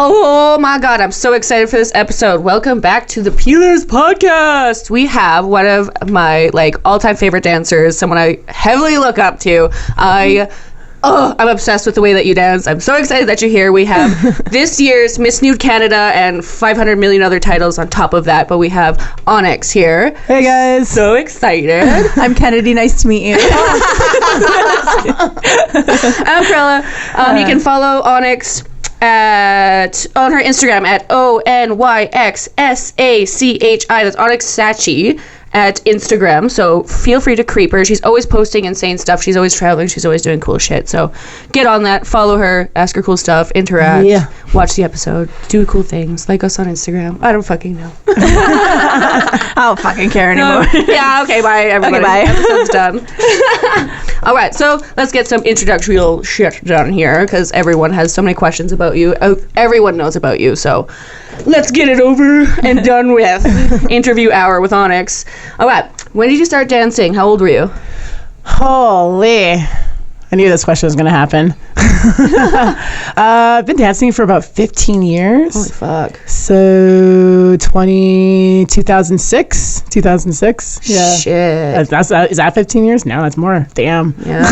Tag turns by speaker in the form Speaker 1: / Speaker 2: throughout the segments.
Speaker 1: Oh my god, I'm so excited for this episode. Welcome back to the Peelerz podcast. We have one of my all-time favorite dancers, someone I heavily look up to. I'm obsessed with the way that you dance. I'm so excited that you're here. We have this year's Miss Nude Canada and 500 million other titles on top of that, but we have Onyx here.
Speaker 2: Hey guys.
Speaker 1: So excited.
Speaker 3: I'm Kennedy. Nice to meet you.
Speaker 1: I'm Prella. You can follow Onyx on her Instagram at ONYXSACHI. That's Onyx Sachi at Instagram. So feel free to creep her. She's always posting insane stuff. She's always traveling. She's always doing cool shit. So get on that. Follow her. Ask her cool stuff. Interact. Yeah. Watch the episode. Do cool things. Like us on Instagram. I don't fucking know.
Speaker 3: I don't fucking care anymore.
Speaker 1: Yeah. Okay. Bye, everybody.
Speaker 3: Okay, bye.
Speaker 1: Episode's done. All right. So let's get some introductory shit done here because everyone has so many questions about you. Everyone knows about you. So let's get it over and done with. Interview hour with Onyx. All right. When did you start dancing? How old were you?
Speaker 2: Holy. I knew this question was going to happen. I've been dancing for about 15 years.
Speaker 1: Holy fuck.
Speaker 2: So 2006? 2006? Yeah.
Speaker 1: Shit.
Speaker 2: Is that 15 years? No, that's more. Damn.
Speaker 1: Yeah.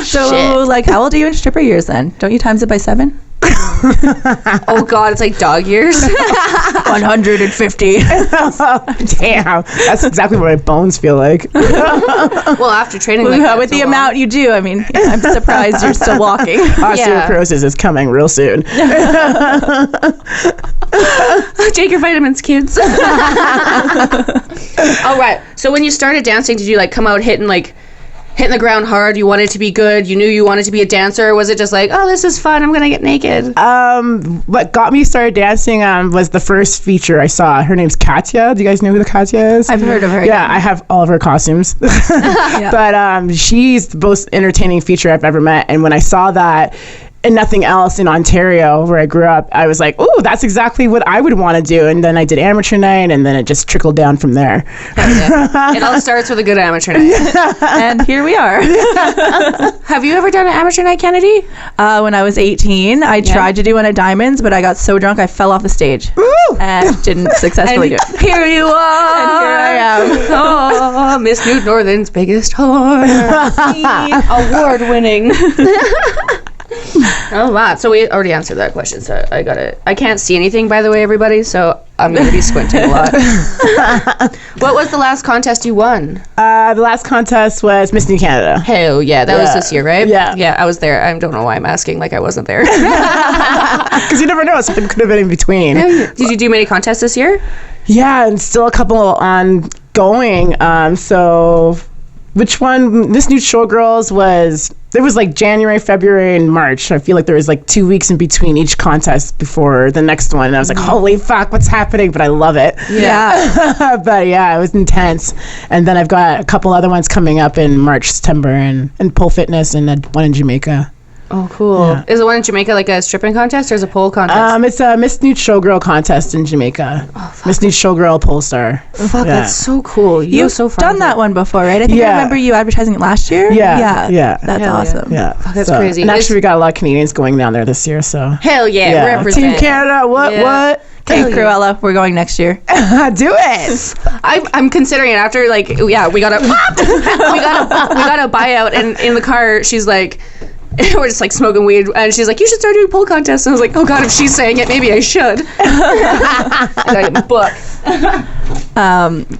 Speaker 3: So, how old are you in stripper years then? Don't you times it by 7?
Speaker 1: Oh god, it's like dog years.
Speaker 3: 150.
Speaker 2: Damn. That's exactly what my bones feel like.
Speaker 1: Well, after training
Speaker 3: with the amount you do, I mean, I'm surprised you're still walking.
Speaker 2: Osteoporosis is coming real soon.
Speaker 1: Take your vitamins, kids. All right. So when you started dancing, did you come out hitting the ground hard? You wanted to be good? You knew you wanted to be a dancer? Or was it just this is fun, I'm gonna get naked?
Speaker 2: What got me started dancing was the first feature I saw. Her name's Katya. Do you guys know who the Katya is?
Speaker 3: I've heard of her.
Speaker 2: Yeah, I have all of her costumes. Yeah. But she's the most entertaining feature I've ever met. And when I saw that and nothing else in Ontario where I grew up, I was like, oh, that's exactly what I would want to do. And then I did amateur night, and then it just trickled down from there.
Speaker 1: Yeah. It all starts with a good amateur night.
Speaker 3: And here we are.
Speaker 1: Have you ever done an amateur night, Kennedy?
Speaker 3: When I was 18, I tried to do one at Diamonds, but I got so drunk I fell off the stage.
Speaker 2: Woo!
Speaker 3: And didn't successfully do it.
Speaker 1: Here you are.
Speaker 3: And here I am.
Speaker 1: Oh, Miss Nude Northern's biggest whore. Award winning. Oh wow! So we already answered that question. So I got it. I can't see anything, by the way, everybody. So I'm going to be squinting a lot. What was the last contest you won?
Speaker 2: The last contest was Miss Nude Canada.
Speaker 1: Hell yeah! That was this year, right?
Speaker 2: Yeah.
Speaker 1: Yeah, I was there. I don't know why I'm asking like I wasn't there.
Speaker 2: Because you never know. Something could have been in between.
Speaker 1: Did you do many contests this year?
Speaker 2: Yeah, and still a couple ongoing. So which one? Miss Nude Showgirls was... It was January, February, and March. I feel like there was 2 weeks in between each contest before the next one. And I was like, holy fuck, what's happening? But I love it.
Speaker 3: Yeah.
Speaker 2: But yeah, it was intense. And then I've got a couple other ones coming up in March, September, and Pole Fitness, and one in Jamaica.
Speaker 1: Oh, cool. Yeah. Is the one in Jamaica a stripping contest or is it a pole contest?
Speaker 2: It's a Miss Nude Showgirl contest in Jamaica. Oh, fuck. Miss Nude Showgirl Pole Star.
Speaker 1: Fuck, that's so cool.
Speaker 3: You've
Speaker 1: so fun.
Speaker 3: Done that one before, right? I think I remember you advertising it last year.
Speaker 2: Yeah.
Speaker 3: That's awesome.
Speaker 2: Yeah.
Speaker 1: Fuck, that's crazy.
Speaker 2: And actually, we got a lot of Canadians going down there this year, so.
Speaker 1: Hell yeah. Represent.
Speaker 2: Team Canada, what?
Speaker 3: Okay, Cruella, we're going next year.
Speaker 2: Do it.
Speaker 1: I'm considering it after we got a we got a buyout, and in the car she's like, we're just smoking weed, and she's like, you should start doing pole contests. And I was like, oh god, if she's saying it, maybe I should. I got a book.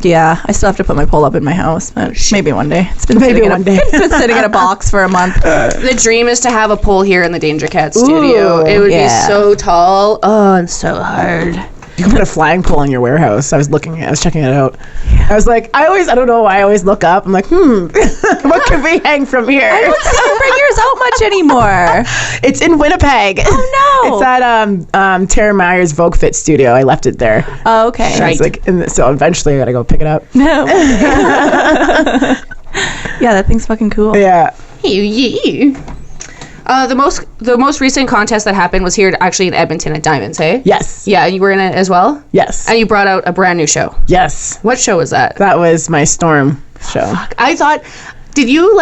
Speaker 3: Yeah, I still have to put my pole up in my house, but maybe one day. It's been
Speaker 2: It's
Speaker 3: been sitting in a box for a month.
Speaker 1: The dream is to have a pole here in the Danger Cat studio.
Speaker 2: Ooh,
Speaker 1: it would be so tall. Oh, and so hard.
Speaker 2: You can put a flying pole in your warehouse. I was checking it out. I was like, I don't know why I always look up. I'm like, what could we hang from here?
Speaker 3: I don't see you bring yours out much anymore.
Speaker 2: It's in Winnipeg.
Speaker 3: Oh no.
Speaker 2: It's at Tara Meyer's Vogue Fit studio. I left it there.
Speaker 3: Oh, okay.
Speaker 2: Right. So eventually I gotta go pick it up.
Speaker 3: No. Yeah, that thing's fucking cool.
Speaker 2: Yeah.
Speaker 1: The most recent contest that happened was here actually in Edmonton at Diamonds, hey?
Speaker 2: Yes.
Speaker 1: Yeah, and you were in it as well?
Speaker 2: Yes.
Speaker 1: And you brought out a brand new show.
Speaker 2: Yes.
Speaker 1: What show was that?
Speaker 2: That was my Storm show.
Speaker 1: Fuck. I thought, did you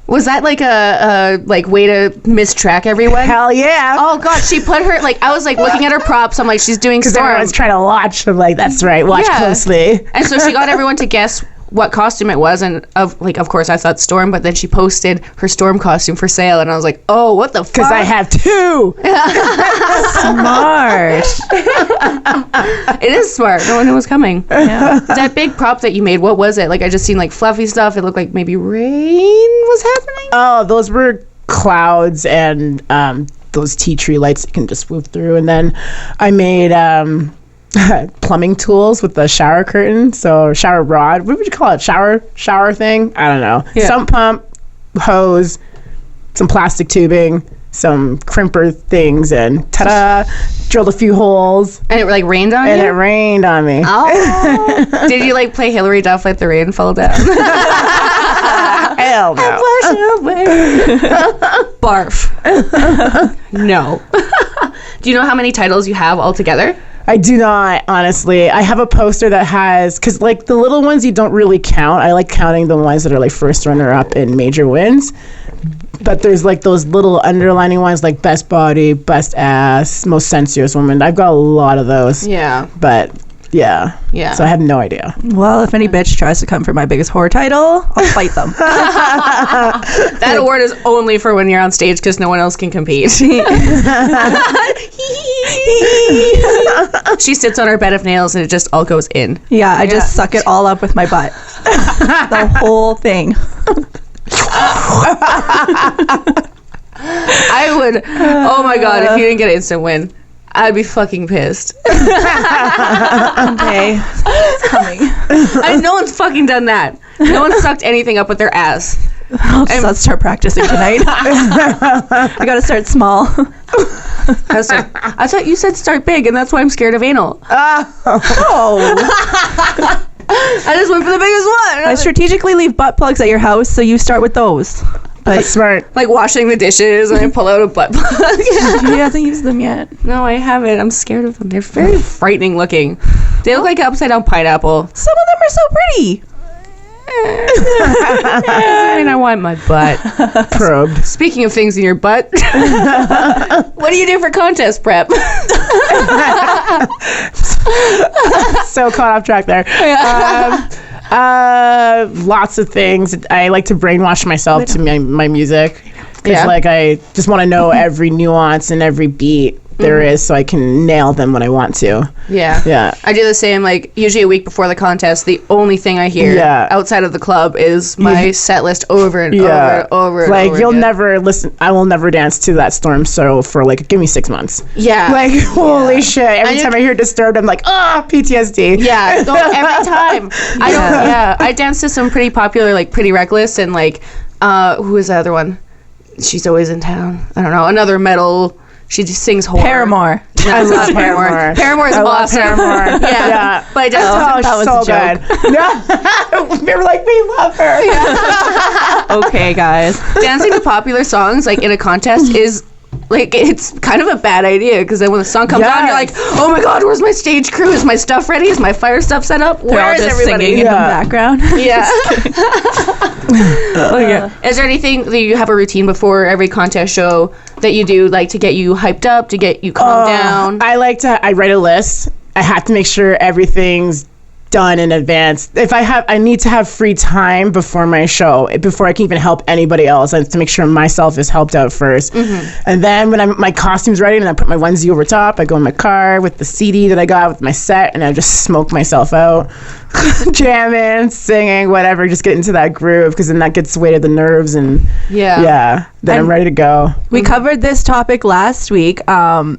Speaker 1: Was that like a way to mistrack everyone?
Speaker 2: Hell yeah.
Speaker 1: Oh god, she put her I was looking at her props. I'm like, she's doing
Speaker 2: Because
Speaker 1: Storm.
Speaker 2: everyone's trying to watch. I'm like, that's right. Watch closely.
Speaker 1: And so she got everyone to guess what costume it was, and of course I thought Storm, but then she posted her Storm costume for sale, and I was like, oh, what the fuck?
Speaker 2: Because I have 2.
Speaker 3: Smart.
Speaker 1: It is smart. No one knew it was coming.
Speaker 3: Yeah.
Speaker 1: That big prop that you made, what was it? I just seen fluffy stuff. It looked like maybe rain was happening.
Speaker 2: Oh, those were clouds and those tea tree lights that you can just move through. And then I made plumbing tools with the shower curtain. So shower rod. What would you call it? Shower thing? I don't know.
Speaker 1: Yeah.
Speaker 2: Sump pump, hose, some plastic tubing, some crimper things, and ta-da! Drilled a few holes.
Speaker 1: And it rained on you?
Speaker 2: And it rained on me.
Speaker 1: Oh. Did you play Hillary Duff, Let the Rain Fall Down?
Speaker 2: Hell no.
Speaker 1: Barf. No. Do you know how many titles you have altogether?
Speaker 2: I do not, honestly. I have a poster that has, because the little ones you don't really count. I like counting the ones that are first runner-up in major wins. But there's those little underlining ones like best body, best ass, most sensuous woman. I've got a lot of those.
Speaker 1: Yeah.
Speaker 2: But yeah.
Speaker 1: Yeah.
Speaker 2: So I have no idea.
Speaker 3: Well, if any bitch tries to come for my biggest horror title, I'll fight them.
Speaker 1: That award is only for when you're on stage because no one else can compete. She sits on her bed of nails and it just all goes in.
Speaker 3: Yeah, I just suck it all up with my butt. The whole thing.
Speaker 1: I would, oh my god, if you didn't get an instant win, I'd be fucking pissed.
Speaker 3: Okay, it's coming.
Speaker 1: No one's fucking done that. No one sucked anything up with their ass.
Speaker 3: Let's start practicing tonight. I gotta start small.
Speaker 1: I thought you said start big, and that's why I'm scared of anal.
Speaker 3: Oh.
Speaker 1: I just went for the biggest one.
Speaker 3: I strategically leave butt plugs at your house, so you start with those. But
Speaker 2: That's smart.
Speaker 1: Washing the dishes, and I pull out a butt plug.
Speaker 3: he hasn't used them yet.
Speaker 1: No, I haven't. I'm scared of them. They're very frightening looking. They look like an upside down pineapple.
Speaker 3: Some of them are so pretty.
Speaker 1: I mean, I want my butt
Speaker 2: Probed.
Speaker 1: Speaking of things in your butt, what do you do for contest prep?
Speaker 2: So caught off track there. Lots of things. I like to brainwash myself to my music. Because I just want to know every nuance and every beat there is so I can nail them when I want to.
Speaker 1: Yeah. I do the same, usually a week before the contest, the only thing I hear outside of the club is my set list over and over and over and over
Speaker 2: you'll
Speaker 1: again.
Speaker 2: never listen. I will never dance to that Storm so for give me 6 months.
Speaker 1: Yeah.
Speaker 2: Holy shit. Every time I hear Disturbed, I'm PTSD.
Speaker 1: Yeah. Every time. I dance to some pretty popular, Pretty Reckless and who is the other one? She's Always in Town. I don't know. Another metal. She just sings horror.
Speaker 3: Paramore.
Speaker 1: No, I love Paramore. Paramore is awesome.
Speaker 2: Paramore.
Speaker 1: Yeah. But I dance
Speaker 2: that was so good. We were we love her.
Speaker 3: Okay, guys.
Speaker 1: Dancing to popular songs in a contest is it's kind of a bad idea because then when the song comes on, you're like, oh my god, where's my stage crew? Is my stuff ready? Is my fire stuff set up?
Speaker 3: They're
Speaker 1: Where
Speaker 3: all
Speaker 1: is
Speaker 3: just
Speaker 1: everybody?
Speaker 3: singing in the background.
Speaker 1: Yeah. Is there anything that you have a routine before every contest show that you do to get you hyped up, to get you calmed down?
Speaker 2: I write a list. I have to make sure everything's done in advance. I need to have free time before my show, before I can even help anybody else. I have to make sure myself is helped out first. Mm-hmm. And then when my costume's ready and I put my onesie over top, I go in my car with the CD that I got with my set and I just smoke myself out. Jamming, singing, whatever, just get into that groove because then that gets weight of the nerves and then I'm ready to go.
Speaker 3: We covered this topic last week, how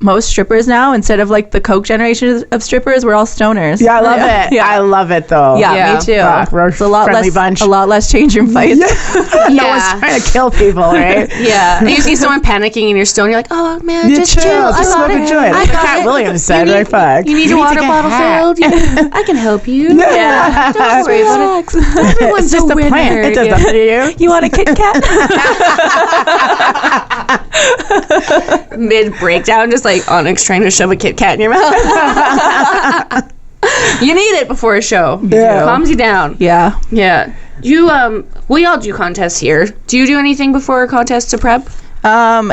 Speaker 3: most strippers now, instead of the Coke generation of strippers, we're all stoners.
Speaker 2: Yeah, I love it. Yeah. I love it though.
Speaker 3: Yeah, me too.
Speaker 2: We're
Speaker 3: it's a lot less
Speaker 2: bunch.
Speaker 3: A lot less change room fights.
Speaker 2: No one's trying to kill people, right?
Speaker 1: Yeah. And you see someone panicking and you're stoned, you're like, oh man, just chill.
Speaker 2: Just smoke a joint. Like Cat Williams said, right? Fuck.
Speaker 1: You need your water bottle filled? I can help you.
Speaker 2: Yeah.
Speaker 1: Don't worry about it. Everyone's
Speaker 2: just a
Speaker 1: winner.
Speaker 2: plant. It does nothing to you.
Speaker 3: You want a Kit Kat?
Speaker 1: Mid breakdown, just Onyx trying to shove a Kit Kat in your mouth. You need it before a show.
Speaker 2: Yeah.
Speaker 1: It calms you down.
Speaker 3: Yeah.
Speaker 1: Yeah. You we all do contests here. Do you do anything before a contest to prep?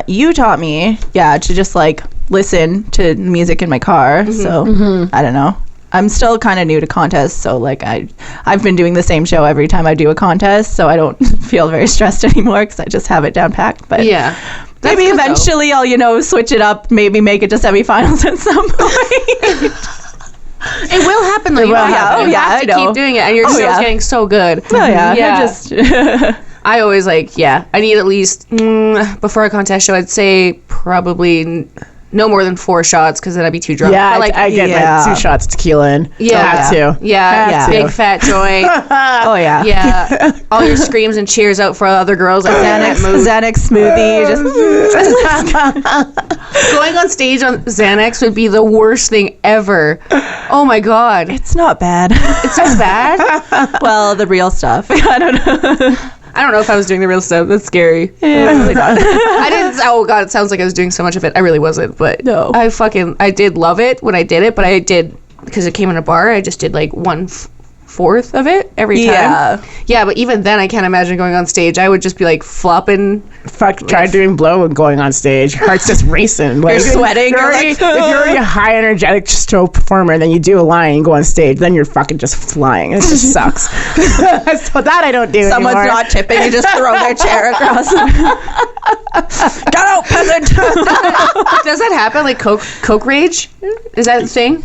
Speaker 3: You taught me, to just like listen to music in my car. So I don't know. I'm still kind of new to contests, so like I've been doing the same show every time I do a contest, so I don't feel very stressed anymore because I just have it down packed. But
Speaker 1: Yeah.
Speaker 3: maybe
Speaker 1: good,
Speaker 3: eventually I'll switch it up, maybe make it to semifinals at some point.
Speaker 1: It will happen though. You
Speaker 2: will
Speaker 1: have to.
Speaker 2: happen.
Speaker 1: You have
Speaker 3: I
Speaker 1: to
Speaker 3: know.
Speaker 1: keep doing it, and your show's getting so good.
Speaker 3: Oh yeah,
Speaker 1: Yeah.
Speaker 3: I just
Speaker 1: I always I need at least before a contest show. I'd say probably no more than 4 shots because then I'd be too drunk.
Speaker 2: Yeah,
Speaker 1: But,
Speaker 2: I get my 2 shots of tequila in.
Speaker 1: Yeah.
Speaker 2: Have to.
Speaker 1: Yeah,
Speaker 2: Have
Speaker 1: big
Speaker 2: to.
Speaker 1: fat joint.
Speaker 3: oh yeah.
Speaker 1: Yeah, all your screams and cheers out for other girls. Like
Speaker 3: Xanax smoothie, just
Speaker 1: going on stage on Xanax would be the worst thing ever. Oh my god,
Speaker 3: it's not bad.
Speaker 1: it's so bad.
Speaker 3: Well, the real stuff. I don't know.
Speaker 1: I don't know if I was doing the real stuff. That's scary.
Speaker 3: Really not.
Speaker 1: I didn't. Oh god, it sounds like I was doing so much of it. I really wasn't. But
Speaker 3: No.
Speaker 1: I did love it when I did it. But I did because it came in a bar. I just did like 1/4 of it every time.
Speaker 3: Yeah.
Speaker 1: Yeah, but even then, I can't imagine going on stage. I would just be like flopping.
Speaker 2: Fuck, try doing blow and going on stage. Your heart's just racing. Like,
Speaker 3: You're sweating,
Speaker 2: If you're,
Speaker 3: you're
Speaker 2: already,
Speaker 3: like,
Speaker 2: if you're already a high energetic show performer, and then you do a line and go on stage, then you're fucking just flying. It just sucks. So that I don't do
Speaker 3: Someone's
Speaker 2: anymore.
Speaker 3: not tipping, you just throw their chair across. Get out, peasant!
Speaker 1: Does that happen? Like Coke rage? Is that a thing?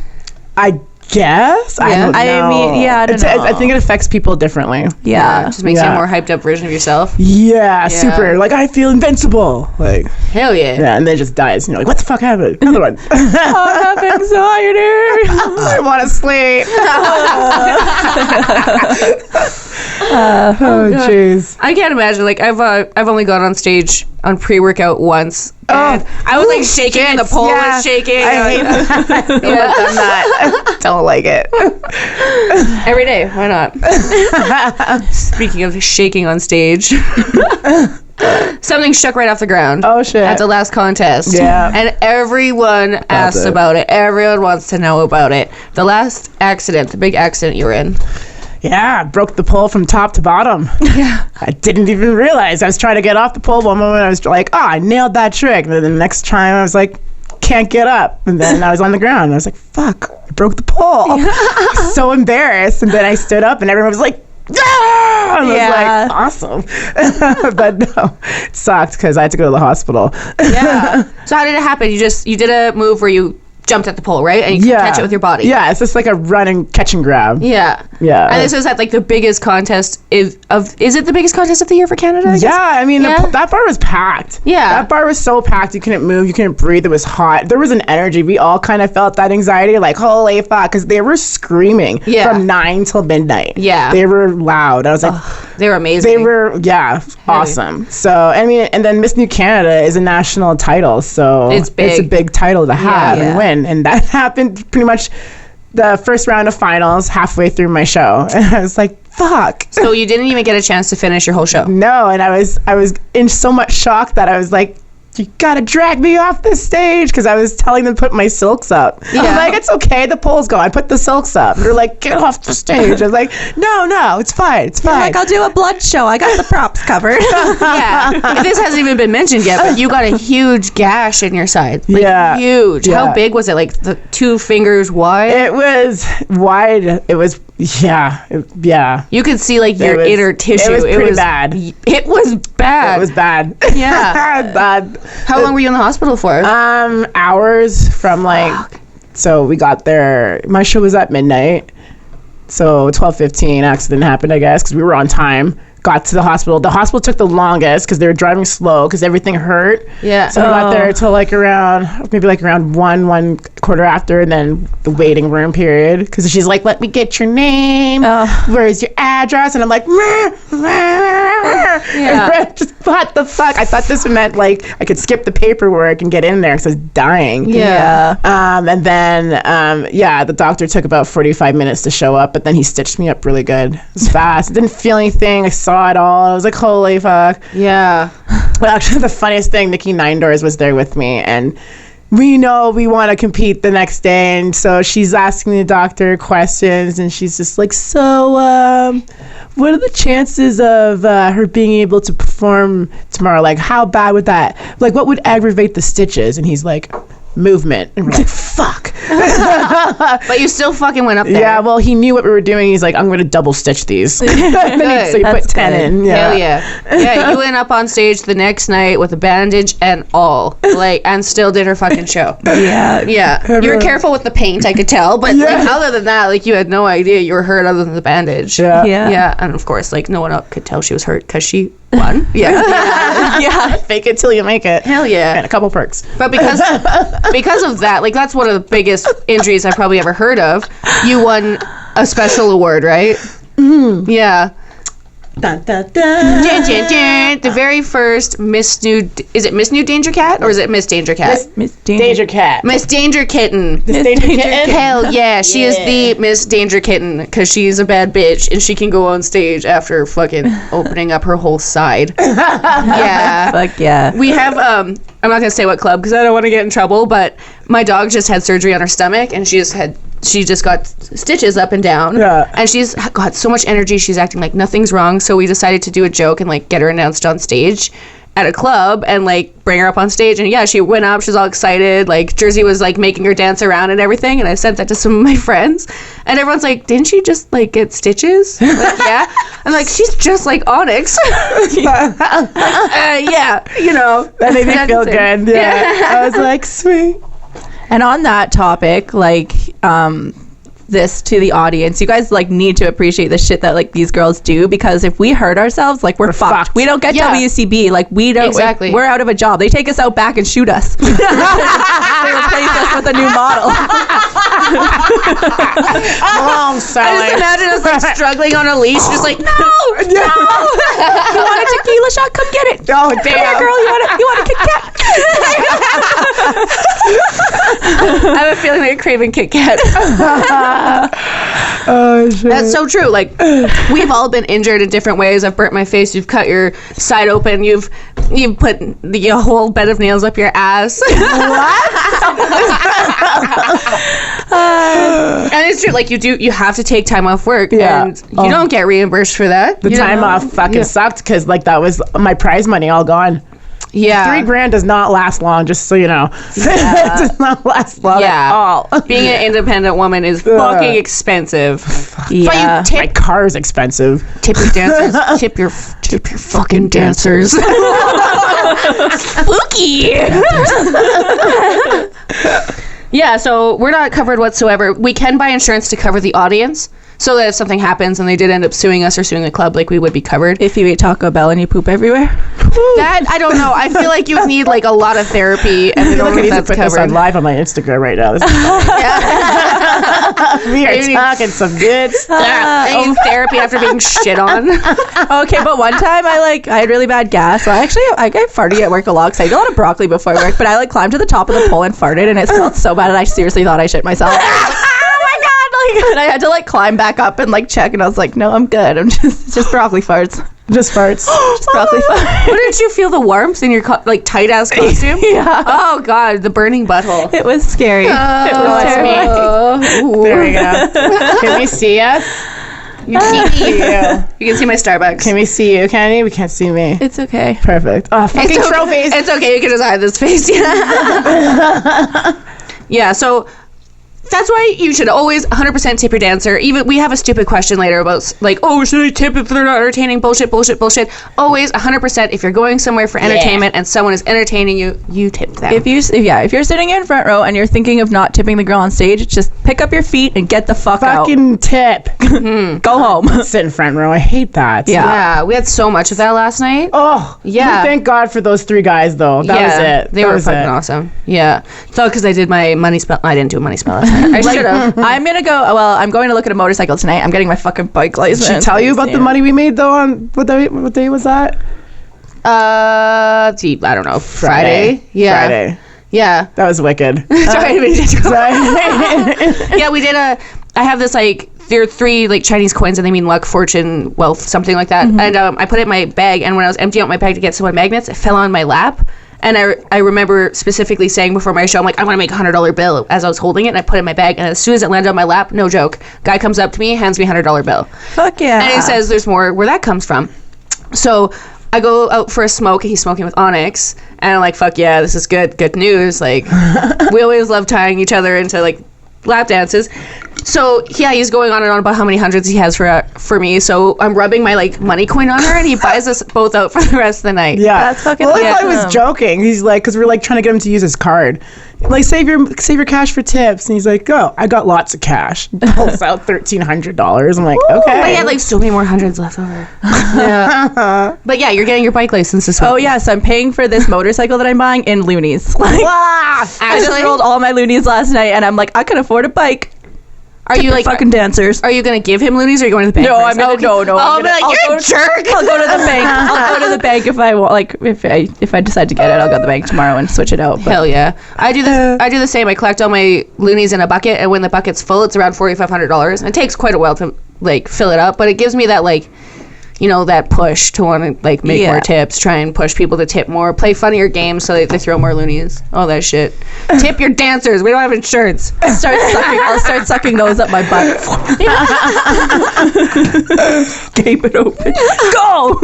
Speaker 2: I guess. I
Speaker 1: Yeah.
Speaker 2: don't know.
Speaker 3: I mean, yeah, I don't know.
Speaker 2: I think it affects people differently.
Speaker 3: Yeah.
Speaker 1: Just makes you
Speaker 2: Yeah.
Speaker 1: a more hyped up version of yourself.
Speaker 2: Yeah, super. Like, I feel invincible. Like,
Speaker 1: Hell yeah.
Speaker 2: yeah, and then it just dies. And you're like, what the fuck happened? Another one.
Speaker 3: I have anxiety.
Speaker 2: I want to sleep. Oh, jeez.
Speaker 1: I can't imagine. Like I've only gone on stage on pre-workout once. And I was like shaking and the pole was shaking.
Speaker 2: I hate that. I've done that. Don't like it.
Speaker 1: Every day. Why not? Speaking of shaking on stage, something shook right off the ground.
Speaker 2: Oh, shit.
Speaker 1: At the last contest.
Speaker 2: Yeah.
Speaker 1: And everyone asked
Speaker 2: it.
Speaker 1: about it. Everyone wants to know about it. The last accident, the big accident you were in.
Speaker 2: Yeah, broke the pole from top to bottom.
Speaker 1: Yeah.
Speaker 2: I didn't even realize. I was trying to get off the pole. One moment I was like, I nailed that trick. And then the next time I was like, can't get up. And then I was on the ground. I was like, fuck, I broke the pole. I was so embarrassed. And then I stood up and everyone was like, ah! And I was like, awesome. But no, it sucked because I had to go to the hospital.
Speaker 1: Yeah. So how did it happen? You did a move where you jumped at the pole, right? And you could catch it with your body.
Speaker 2: Yeah, it's just like a run and catch and grab.
Speaker 1: Yeah.
Speaker 2: Yeah.
Speaker 1: And this is at like the biggest contest is it the biggest contest of the year for Canada? I guess?
Speaker 2: Yeah, I mean,
Speaker 1: Yeah.
Speaker 2: that bar was packed.
Speaker 1: Yeah.
Speaker 2: That bar was so packed, you couldn't move, you couldn't breathe, it was hot. There was an energy. We all kind of felt that anxiety, like, holy fuck, because they were screaming from 9 till midnight.
Speaker 1: Yeah.
Speaker 2: They were loud. I was like,
Speaker 1: They were amazing.
Speaker 2: they were, awesome. So, I mean, and then Miss New Canada is a national title, so
Speaker 1: It's big.
Speaker 2: it's a big title to have
Speaker 1: Yeah.
Speaker 2: and win. And that happened pretty much the first round of finals, halfway through my show. And I was like, fuck.
Speaker 1: So you didn't even get a chance to finish your whole show.
Speaker 2: No, and I was in so much shock that I was like, you gotta drag me off the stage, because I was telling them to put my silks up. I was like, it's okay, the pole's gone, put the silks up. They're like, get off the stage. I was like, no, it's fine, it's fine.
Speaker 3: Like, I'll do a blood show. I got the props covered.
Speaker 1: Yeah. This hasn't even been mentioned yet, but you got a huge gash in your side. Like,
Speaker 2: Yeah.
Speaker 1: huge. How
Speaker 2: Yeah.
Speaker 1: big was it? Like the 2 fingers wide?
Speaker 2: It was wide. It was, yeah.
Speaker 1: You could see like your
Speaker 2: was-
Speaker 1: inner tissue.
Speaker 2: it was pretty bad.
Speaker 1: It was bad.
Speaker 2: It was bad.
Speaker 1: Yeah.
Speaker 2: Bad.
Speaker 1: How long were you in the hospital for?
Speaker 2: Hours from like, so we got there, my show was at midnight. So 12:15 accident happened, I guess, because we were on time. Got to the hospital. The hospital took the longest because they were driving slow because everything hurt.
Speaker 1: Yeah.
Speaker 2: So we got there till like around 1 after, and then the waiting room period. Because she's like, let me get your name. Where's your address? And I'm like,
Speaker 1: Yeah.
Speaker 2: just what the fuck? I thought this meant like I could skip the paperwork and get in there because I was dying.
Speaker 1: Yeah.
Speaker 2: And then, the doctor took about 45 minutes to show up, but then he stitched me up really good. It was fast. I didn't feel anything. I saw it all. I was like, holy fuck.
Speaker 1: Yeah.
Speaker 2: Well, actually, the funniest thing, Nikki Ninedoors was there with me, and we know we want to compete the next day. And so she's asking the doctor questions, and she's just like, so what are the chances of her being able to perform tomorrow? Like, how bad would that, like, what would aggravate the stitches? And he's like, movement. And we're like, fuck.
Speaker 1: But you still fucking went up there.
Speaker 2: Yeah, well, he knew what we were doing. He's like, I'm going to double stitch these. So he put 10 in. Yeah.
Speaker 1: Hell yeah. Yeah, you went up on stage the next night with a bandage and all. Like, and still did her fucking show.
Speaker 3: Yeah.
Speaker 1: Yeah. You were careful with the paint, I could tell. But like, other than that, like, you had no idea you were hurt other than the bandage.
Speaker 2: Yeah.
Speaker 1: Yeah. And of course, like, no one else could tell she was hurt because she won. Yeah.
Speaker 2: Fake it till you make it.
Speaker 1: Hell yeah.
Speaker 2: And a couple perks.
Speaker 1: But because of that, like, that's one of the biggest injuries I've probably ever heard of. You won a special award, right? Mm-hmm. Yeah.
Speaker 2: Dun, dun, dun.
Speaker 1: Dun, dun, dun. The very first Miss Nude, is it Miss Nude Danger Cat or is it Miss Danger Cat?
Speaker 3: Miss
Speaker 2: Danger Cat.
Speaker 1: Miss Danger Kitten.
Speaker 2: Miss Danger Kitten?
Speaker 1: Hell yeah, she is the Miss Danger Kitten because she's a bad bitch and she can go on stage after fucking opening up her whole side. Yeah.
Speaker 3: Fuck yeah.
Speaker 1: We have, I'm not going to say what club because I don't want to get in trouble, but my dog just had surgery on her stomach and she just got stitches up and down.
Speaker 2: Yeah.
Speaker 1: And she's got so much energy, she's acting like nothing's wrong. So we decided to do a joke and like get her announced on stage at a club and like bring her up on stage. And yeah, she went up, she's all excited. Like Jersey was like making her dance around and everything. And I sent that to some of my friends. And everyone's like, didn't she just like get stitches? Like, yeah. I'm like, she's just like Onyx. Yeah, you know.
Speaker 2: That made me feel good. Yeah. I was like, sweet.
Speaker 3: And on that topic, like, this to the audience, you guys like need to appreciate the shit that like these girls do, because if we hurt ourselves, like we're fucked. We don't get WCB. Like we don't.
Speaker 1: Exactly.
Speaker 3: We're out of a job. They take us out back and shoot us. They replace us with a new model.
Speaker 2: Wrong
Speaker 1: I just
Speaker 2: selling.
Speaker 1: imagine us like struggling on a leash, just like, no.
Speaker 3: You want a tequila shot? Come get it.
Speaker 2: Oh,
Speaker 3: Come here,
Speaker 2: damn.
Speaker 3: girl. You want a Kit Kat?
Speaker 1: I have a feeling like you're craving Kit Kat.
Speaker 2: Oh, shit.
Speaker 1: That's so true. Like, we've all been injured in different ways. I've burnt my face. You've cut your side open. You've put the whole bed of nails up your ass. And it's true. Like, you have to take time off work.
Speaker 2: Yeah.
Speaker 1: And you don't get reimbursed for that.
Speaker 2: The time off fucking sucked because like that was my prize money all gone.
Speaker 1: Yeah.
Speaker 2: $3,000 does not last long, just so you know. It does not last long at all.
Speaker 1: Being an independent woman is fucking expensive.
Speaker 3: Yeah.
Speaker 1: But you
Speaker 2: My car is expensive.
Speaker 1: tip your dancers. tip your fucking dancers. Spooky. Yeah, so we're not covered whatsoever. We can buy insurance to cover the audience, so that if something happens and they did end up suing us or suing the club, like we would be covered.
Speaker 3: If you eat Taco Bell and you poop everywhere.
Speaker 1: That, I don't know. I feel like you would need like a lot of therapy, and I don't
Speaker 2: I
Speaker 1: think
Speaker 2: need to
Speaker 1: that's
Speaker 2: put this on
Speaker 1: covered.
Speaker 2: live on my Instagram right now. This is we are talking some good stuff.
Speaker 1: I need therapy after being shit on.
Speaker 3: Okay, but one time I had really bad gas. So I farted at work a lot because I ate a lot of broccoli before work. But I like climbed to the top of the pole and farted, and it smelled so bad, and I seriously thought I shit myself. And I had to like climb back up and like check, and I was like, no, I'm good. It's just broccoli farts.
Speaker 2: Just farts.
Speaker 3: Just broccoli farts.
Speaker 1: But did you feel the warmth in your like tight ass costume?
Speaker 3: Yeah.
Speaker 1: Oh god, the burning butthole.
Speaker 3: It was scary. It was terrifying.
Speaker 2: There we go. Can we see us?
Speaker 1: You can see you. You can see my Starbucks.
Speaker 2: Can we see you, Kenny? We can't see me.
Speaker 3: It's okay.
Speaker 2: Perfect. Oh, fucking
Speaker 1: It's okay.
Speaker 2: trophies.
Speaker 1: It's okay. You can just hide this face. Yeah. So that's why you should always 100% tip your dancer. Even we have a stupid question later about like, oh, should I tip if they're not entertaining? Bullshit. Always 100%. If you're going somewhere for entertainment and someone is entertaining you, you tip them.
Speaker 3: If you're sitting in front row and you're thinking of not tipping the girl on stage, just pick up your feet and get the fuck
Speaker 2: Fucking tip.
Speaker 3: out. Go home.
Speaker 2: Sit in front row. I hate that.
Speaker 1: Yeah, we had so much of that last night.
Speaker 2: Oh,
Speaker 1: Yeah.
Speaker 2: Thank God for those 3 guys, though. That was it.
Speaker 1: They
Speaker 2: That
Speaker 1: were
Speaker 2: was
Speaker 1: fucking
Speaker 2: it.
Speaker 1: awesome. Yeah. It's all because I did my money spell. I didn't do a money spell last night. I should have.
Speaker 3: I'm going to look at a motorcycle tonight. I'm getting my fucking bike license.
Speaker 2: Did she tell you about the money we made, though, on what day was that?
Speaker 1: I don't know. Friday. Yeah.
Speaker 2: Friday.
Speaker 1: Yeah.
Speaker 2: That was wicked.
Speaker 1: Sorry,
Speaker 2: Sorry.
Speaker 1: yeah, we did I have this like, there are 3 like Chinese coins and they mean luck, fortune, wealth, something like that. And I put it in my bag, and when I was emptying out my bag to get some of my magnets, it fell on my lap. And I remember specifically saying before my show, I'm like, I want to make $100 bill as I was holding it, and I put it in my bag, and as soon as it landed on my lap, no joke, guy comes up to me, hands me a $100 bill.
Speaker 3: Fuck yeah.
Speaker 1: And he says there's more where that comes from. So I go out for a smoke, and he's smoking with Onyx, and I'm like, fuck yeah, this is good news. Like, we always love tying each other into, like, lap dances. So yeah, he's going on and on about how many hundreds he has for me. So I'm rubbing my like money coin on her, and he buys us both out for the rest of the night.
Speaker 2: Yeah,
Speaker 3: That's fucking
Speaker 2: well, I thought he
Speaker 3: awesome.
Speaker 2: was joking. He's like, because we're like trying to get him to use his card. Like, save your cash for tips. And he's like, oh, I got lots of cash. Pulls out $1,300. I'm like, okay.
Speaker 1: But he had like so many more hundreds left over. Yeah. But yeah, you're getting your bike license this week.
Speaker 3: Oh yes, I'm paying for this motorcycle that I'm buying in loonies. Like, I just
Speaker 1: Actually,
Speaker 3: rolled all my loonies last night, and I'm like, I can afford a bike.
Speaker 1: are you like
Speaker 3: Fucking dancers.
Speaker 1: Are you gonna give him loonies, or are you going to the bank?
Speaker 3: No,
Speaker 1: first?
Speaker 3: I'm gonna no.
Speaker 1: Oh,
Speaker 3: I'm
Speaker 1: I'll be
Speaker 3: gonna-
Speaker 1: like,
Speaker 3: I'll
Speaker 1: you're
Speaker 3: go
Speaker 1: a jerk.
Speaker 3: I'll go to the bank. I'll go to the bank if I want. Like if I decide to get it, I'll go to the bank tomorrow and switch it out. But
Speaker 1: Hell yeah, I do the same. I collect all my loonies in a bucket, and when the bucket's full, it's around $4,500. It takes quite a while to like fill it up, but it gives me that like, you know, that push to want to like make
Speaker 3: Yeah.
Speaker 1: more tips, try and push people to tip more, play funnier games so they throw more loonies, all that shit. Tip your dancers. We don't have insurance.
Speaker 3: I'll start sucking those up my butt. Gape it open. Go.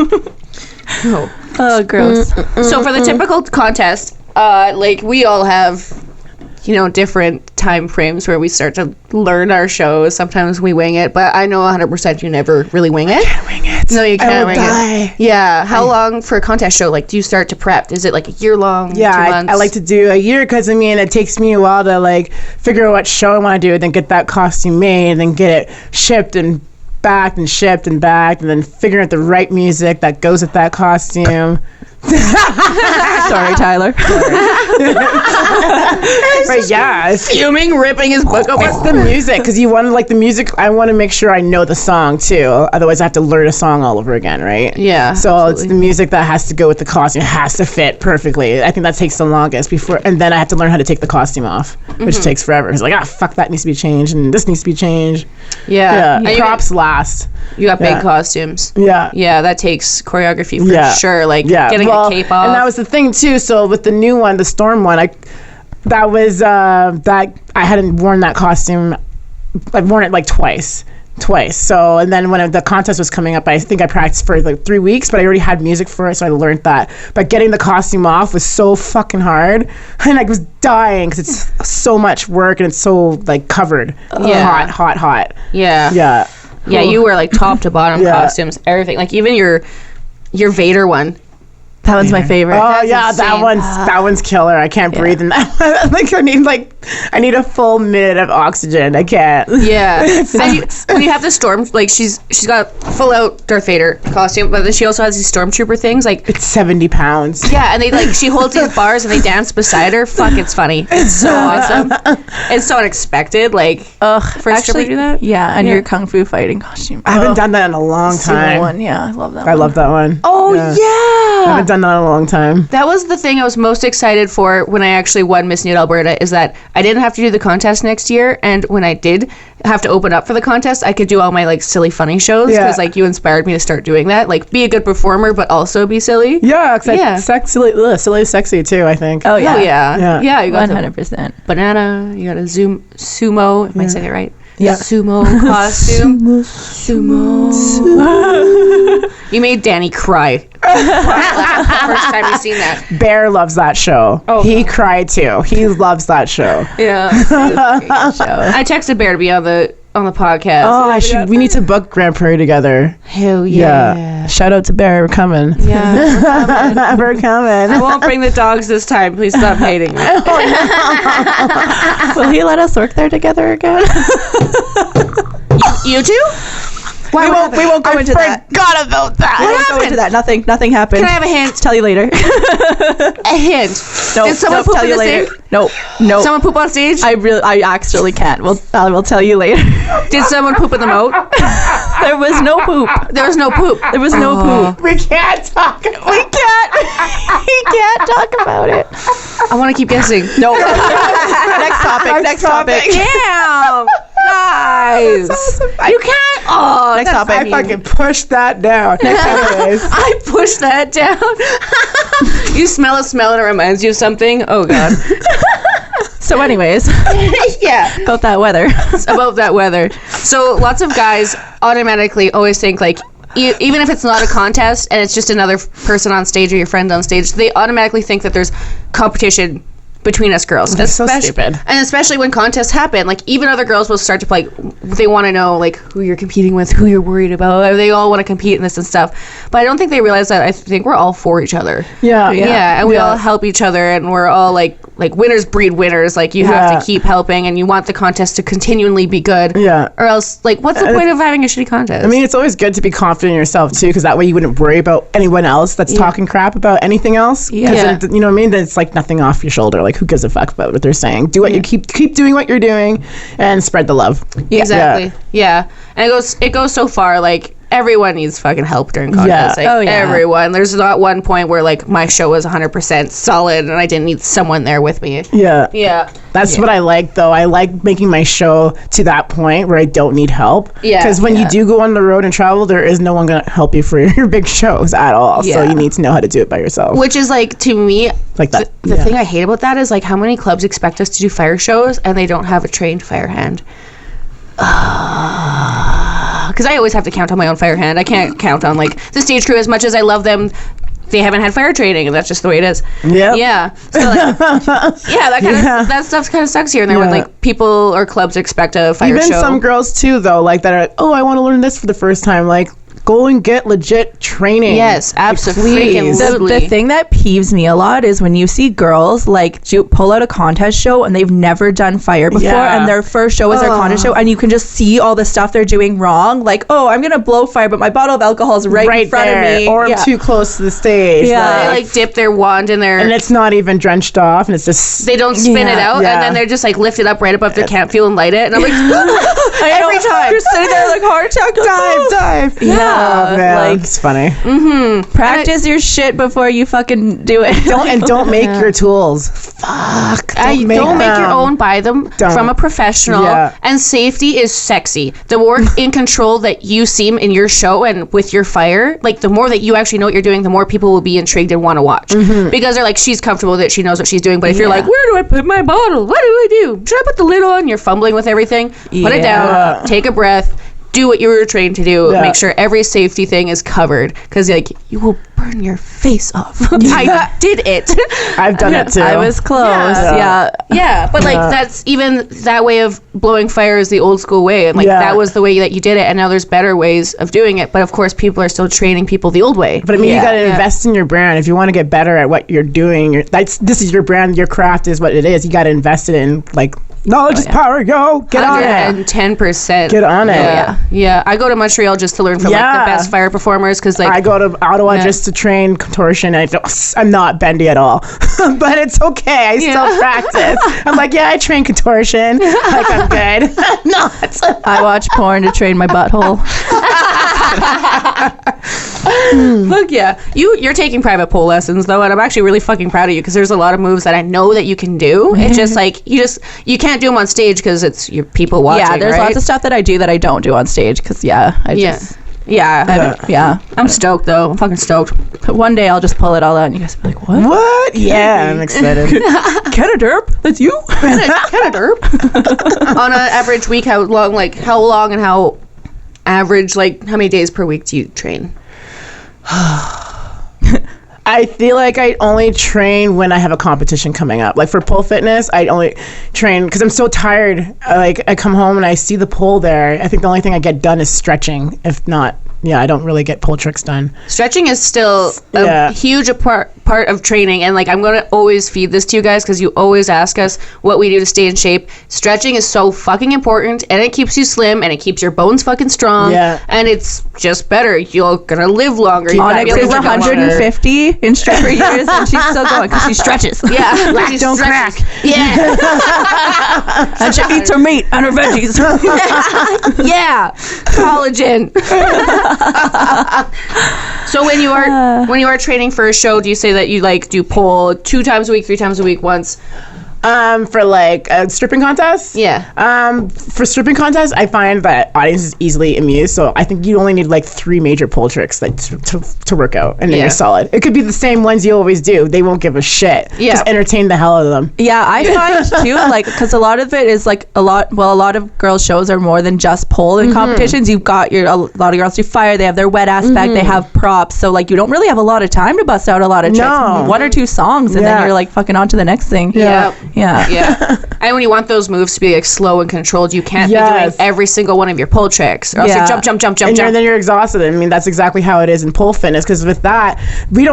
Speaker 3: Oh, gross.
Speaker 1: So for the typical contest, like we all have, you know, different time frames where we start to learn our shows. Sometimes we wing it, but I know 100% you never really wing it.
Speaker 2: wing it.
Speaker 1: No, you can't
Speaker 2: I will
Speaker 1: wing
Speaker 2: die.
Speaker 1: it. Yeah. How long for a contest show? Like, do you start to prep? Is it like a year long? 2
Speaker 2: Yeah,
Speaker 1: months?
Speaker 2: I like to do a year because I mean it takes me a while to like figure out what show I want to do, then get that costume made, then get it shipped and backed and shipped and backed, and then figure out the right music that goes with that costume.
Speaker 3: Sorry, Tyler.
Speaker 2: But yeah, it's
Speaker 1: fuming, ripping his book open.
Speaker 2: it's the music because you want to like the music. I want to make sure I know the song too. Otherwise, I have to learn a song all over again, right?
Speaker 1: Yeah,
Speaker 2: So
Speaker 1: absolutely.
Speaker 2: it's the music that has to go with the costume. It has to fit perfectly. I think that takes the longest before, and then I have to learn how to take the costume off, which takes forever. It's like, fuck, that needs to be changed, and this needs to be changed.
Speaker 1: Yeah.
Speaker 2: Yeah,
Speaker 1: And
Speaker 2: props last.
Speaker 1: You got big
Speaker 2: Yeah.
Speaker 1: costumes.
Speaker 2: Yeah.
Speaker 1: Yeah, that takes choreography for
Speaker 2: Yeah.
Speaker 1: sure. Like
Speaker 2: Yeah,
Speaker 1: getting
Speaker 2: well,
Speaker 1: a cape off.
Speaker 2: and that was the thing too. So with the new one, the Storm one, that was that I hadn't worn that costume. I've worn it like twice. So and then when the contest was coming up, I think I practiced for like 3 weeks, but I already had music for it, so I learned that. But getting the costume off was so fucking hard, and I was dying because it's so much work and it's so like covered.
Speaker 1: Yeah.
Speaker 2: Hot.
Speaker 1: yeah.
Speaker 2: Yeah.
Speaker 1: Yeah, you were like top to bottom
Speaker 2: Yeah.
Speaker 1: costumes, everything. Like even your Vader one.
Speaker 3: That one's my favorite.
Speaker 2: Oh yeah,
Speaker 1: insane.
Speaker 2: that one's killer. I can't breathe in that one. I need a full minute of oxygen. I can't.
Speaker 1: Yeah. And when you have the storm, like she's got full out Darth Vader costume, but then she also has these stormtrooper things. Like
Speaker 2: It's 70 pounds.
Speaker 1: yeah, and they like she holds these bars and they dance beside her. Fuck, it's funny. It's so awesome. It's so unexpected. Like first stripper to do that.
Speaker 3: Yeah, and your kung fu fighting costume.
Speaker 2: I haven't done that in a long
Speaker 3: Sumo
Speaker 2: time.
Speaker 3: one. Yeah, I love that.
Speaker 2: I love that one.
Speaker 1: Oh
Speaker 2: Yeah.
Speaker 1: yeah.
Speaker 2: I haven't done that in a long time.
Speaker 1: That was the thing I was most excited for when I actually won Miss Nude Alberta, is that I didn't have to do the contest next year, and when I did have to open up for the contest, I could do all my like silly funny shows
Speaker 2: Yeah.
Speaker 1: because like you inspired me to start doing that, like be a good performer but also be silly.
Speaker 2: Yeah, cause
Speaker 1: Yeah.
Speaker 2: silly sexy too, I think.
Speaker 3: Oh
Speaker 1: Oh
Speaker 3: yeah.
Speaker 1: yeah,
Speaker 2: Yeah.
Speaker 1: you got the
Speaker 3: 100%.
Speaker 1: banana, you got a sumo, if I say that right.
Speaker 3: Yeah.
Speaker 1: Sumo costume. Sumo. You made Danny cry. First time you seen that.
Speaker 2: Bear loves that show.
Speaker 1: Oh,
Speaker 2: he
Speaker 1: God.
Speaker 2: cried too. He loves that show.
Speaker 1: Yeah. I texted Bear to be on the podcast.
Speaker 2: Oh, we need to book Grand Prairie together.
Speaker 1: Hell
Speaker 2: Yeah. Shout out to Bear, we're coming.
Speaker 1: Yeah.
Speaker 2: We're coming.
Speaker 1: I won't bring the dogs this time. Please stop hating me.
Speaker 3: Will he let us work there together again?
Speaker 1: You two?
Speaker 3: we won't go into that.
Speaker 2: Forgot about that.
Speaker 3: We won't go into that. Nothing happened.
Speaker 1: Can I have a hint?
Speaker 3: Tell you later.
Speaker 1: A hint.
Speaker 3: Nope,
Speaker 1: Did someone
Speaker 3: nope,
Speaker 1: poop
Speaker 3: tell
Speaker 1: in
Speaker 3: you
Speaker 1: the
Speaker 3: later.
Speaker 1: sink?
Speaker 3: Nope.
Speaker 1: Someone poop on stage?
Speaker 3: I actually can't. I will tell you later.
Speaker 1: Did someone poop in the moat?
Speaker 3: There was no poop.
Speaker 1: There was no poop.
Speaker 3: There was no poop.
Speaker 2: We can't talk.
Speaker 3: We can't talk about it.
Speaker 1: I want to keep guessing.
Speaker 3: No. Next topic.
Speaker 1: Damn. Guys. You can't. Oh,
Speaker 3: Next
Speaker 1: that's
Speaker 3: topic.
Speaker 2: I fucking pushed that down. Anyways.
Speaker 1: I pushed that down. You smell a smell and it reminds you of something. Oh God.
Speaker 3: So anyways,
Speaker 1: Yeah.
Speaker 3: about that weather.
Speaker 1: About that weather. So lots of guys automatically always think like, even if it's not a contest and it's just another person on stage or your friend on stage, they automatically think that there's competition between us girls.
Speaker 2: That's so stupid.
Speaker 1: And especially when contests happen, like even other girls will start to like, they want to know like who you're competing with, who you're worried about. They all want to compete in this and stuff. But I don't think they realize that. I think we're all for each other.
Speaker 2: Yeah.
Speaker 1: Yeah, and we all help each other, and we're all like winners breed winners. Like you have to keep helping, and you want the contest to continually be good.
Speaker 2: Yeah.
Speaker 1: Or else, like, what's the point of having a shitty contest?
Speaker 2: I mean, it's always good to be confident in yourself too, because that way you wouldn't worry about anyone else that's talking crap about anything else.
Speaker 1: Yeah.
Speaker 2: Then, you know what I mean? Then it's like nothing off your shoulder. Like, who gives a fuck about what they're saying? Do what you keep doing what you're doing, and spread the love.
Speaker 1: Exactly. Yeah. And it goes so far. Like everyone needs fucking help during contests.
Speaker 2: Yeah.
Speaker 1: Like, everyone. There's not one point where like my show was 100% solid and I didn't need someone there with me.
Speaker 2: Yeah.
Speaker 1: Yeah.
Speaker 2: That's what I like, though. I like making my show to that point where I don't need help.
Speaker 1: Yeah.
Speaker 2: Because when you do go on the road and travel, there is no one going to help you for your big shows at all. So
Speaker 1: Yeah.
Speaker 2: you need to know how to do it by yourself.
Speaker 1: Which is like, to me,
Speaker 2: Like that.
Speaker 1: the thing I hate about that is like how many clubs expect us to do fire shows and they don't have a trained fire hand. Because I always have to count on my own fire hand. I can't count on like the stage crew as much as I love them. They haven't had fire training, and that's just the way it is.
Speaker 2: Yep.
Speaker 1: Yeah. So like, that stuff kind of sucks here and there when like people or clubs expect a fire
Speaker 2: Even
Speaker 1: show.
Speaker 2: some girls, too, though, like that are, oh, I want to learn this for the first time. Like, go and get legit training.
Speaker 1: Yes, absolutely.
Speaker 3: The thing that peeves me a lot is when you see girls like pull out a contest show and they've never done fire before, and their first show is their contest show, and you can just see all the stuff they're doing wrong. Like, oh, I'm gonna blow fire, but my bottle of alcohol is right in front
Speaker 2: there,
Speaker 3: of me,
Speaker 2: or I'm too close to the stage.
Speaker 3: Yeah.
Speaker 1: They like dip their wand in their...
Speaker 2: And it's not even drenched off, and it's just...
Speaker 1: They don't spin it out,
Speaker 2: Yeah.
Speaker 1: and then they're just like lift it up right above their camp fuel and light it, and I'm like,
Speaker 3: every time you're sitting there like heart attack,
Speaker 2: dive.
Speaker 3: Yeah,
Speaker 2: Oh, man,
Speaker 3: like
Speaker 2: it's funny.
Speaker 3: practice your shit before you fucking do it.
Speaker 2: Don't make your tools. Fuck.
Speaker 1: don't make your own. Buy them from a professional.
Speaker 2: Yeah.
Speaker 1: And safety is sexy. The more in control that you seem in your show and with your fire, like the more that you actually know what you're doing, the more people will be intrigued and want to watch. Because they're like, she's comfortable with it, she knows what she's doing. But if you're like, where do I put my bottle? What do I do? Should I put the lid on? You're fumbling with everything. Put it down. Take a breath. Do what you were trained to do.
Speaker 2: Yeah.
Speaker 1: Make sure every safety thing is covered, because like you will burn your face off. I did it.
Speaker 2: I've done it too.
Speaker 3: I was close. Yeah.
Speaker 1: But like that's even that way of blowing fire is the old school way, and like that was the way that you did it, and now there's better ways of doing it, but of course people are still training people the old way.
Speaker 2: But I mean, you got to invest in your brand. If you want to get better at what you're doing, this is your brand, your craft is what it is. You got to invest it in, like, knowledge is power, go. Get on it.
Speaker 1: 110%.
Speaker 2: Get on it.
Speaker 1: Yeah. I go to Montreal just to learn from like the best fire performers, because like
Speaker 2: I go to Ottawa just to train contortion, and I'm not bendy at all. But it's okay. I still practice. I'm like, I train contortion. Like, I'm good. Not.
Speaker 3: I watch porn to train my butthole.
Speaker 1: Look, you're taking private pole lessons though, and I'm actually really fucking proud of you, because there's a lot of moves that I know that you can do. It's just like you can't do them on stage because it's your people watching.
Speaker 3: Yeah, there's lots of stuff that I do that I don't do on stage because
Speaker 1: I'm stoked though. I'm fucking stoked.
Speaker 3: one day I'll just pull it all out and you guys will be like, what?
Speaker 2: What? Yeah, I'm excited.
Speaker 3: Can a derp? That's you?
Speaker 1: Can a derp? On an average week, how long and how average, like how many days per week do you train?
Speaker 2: I feel like I only train when I have a competition coming up. Like for pole fitness, I only train because I'm so tired. Like I come home and I see the pole there. I think the only thing I get done is stretching. If not, I don't really get pole tricks done.
Speaker 1: Stretching is still a huge part of training, and like I'm going to always feed this to you guys because you always ask us what we do to stay in shape. Stretching is so fucking important, and it keeps you slim, and it keeps your bones fucking strong, and it's just better. You're gonna live longer.
Speaker 3: Onyx is 150 in stretcher years, and she's still going because she stretches.
Speaker 1: Yeah,
Speaker 2: Black don't crack.
Speaker 1: Yeah,
Speaker 3: and she eats her meat and her veggies.
Speaker 1: Yeah, collagen. So when you are training for a show, do you say that you like do pole 2 times a week, 3 times a week, once?
Speaker 2: For like a stripping contest?
Speaker 1: Yeah.
Speaker 2: For stripping contests, I find that audience is easily amused. So I think you only need like 3 major pole tricks like to work out, and then you're solid. It could be the same ones you always do. They won't give a shit. Yeah. Just entertain the hell out of them.
Speaker 3: Yeah, I find too, like, because a lot of it is like a lot of girls' shows are more than just pole and competitions. You've got a lot of girls do fire. They have their wet aspect. They have props. So like you don't really have a lot of time to bust out a lot of tricks. No. 1 or 2 songs, and then you're like fucking on to the next thing.
Speaker 1: Yeah. And when you want those moves to be like slow and controlled, you can't be doing every single one of your pole tricks, or else you jump, and
Speaker 2: then you're exhausted. I mean, that's exactly how it is in pole fitness, because with that, we're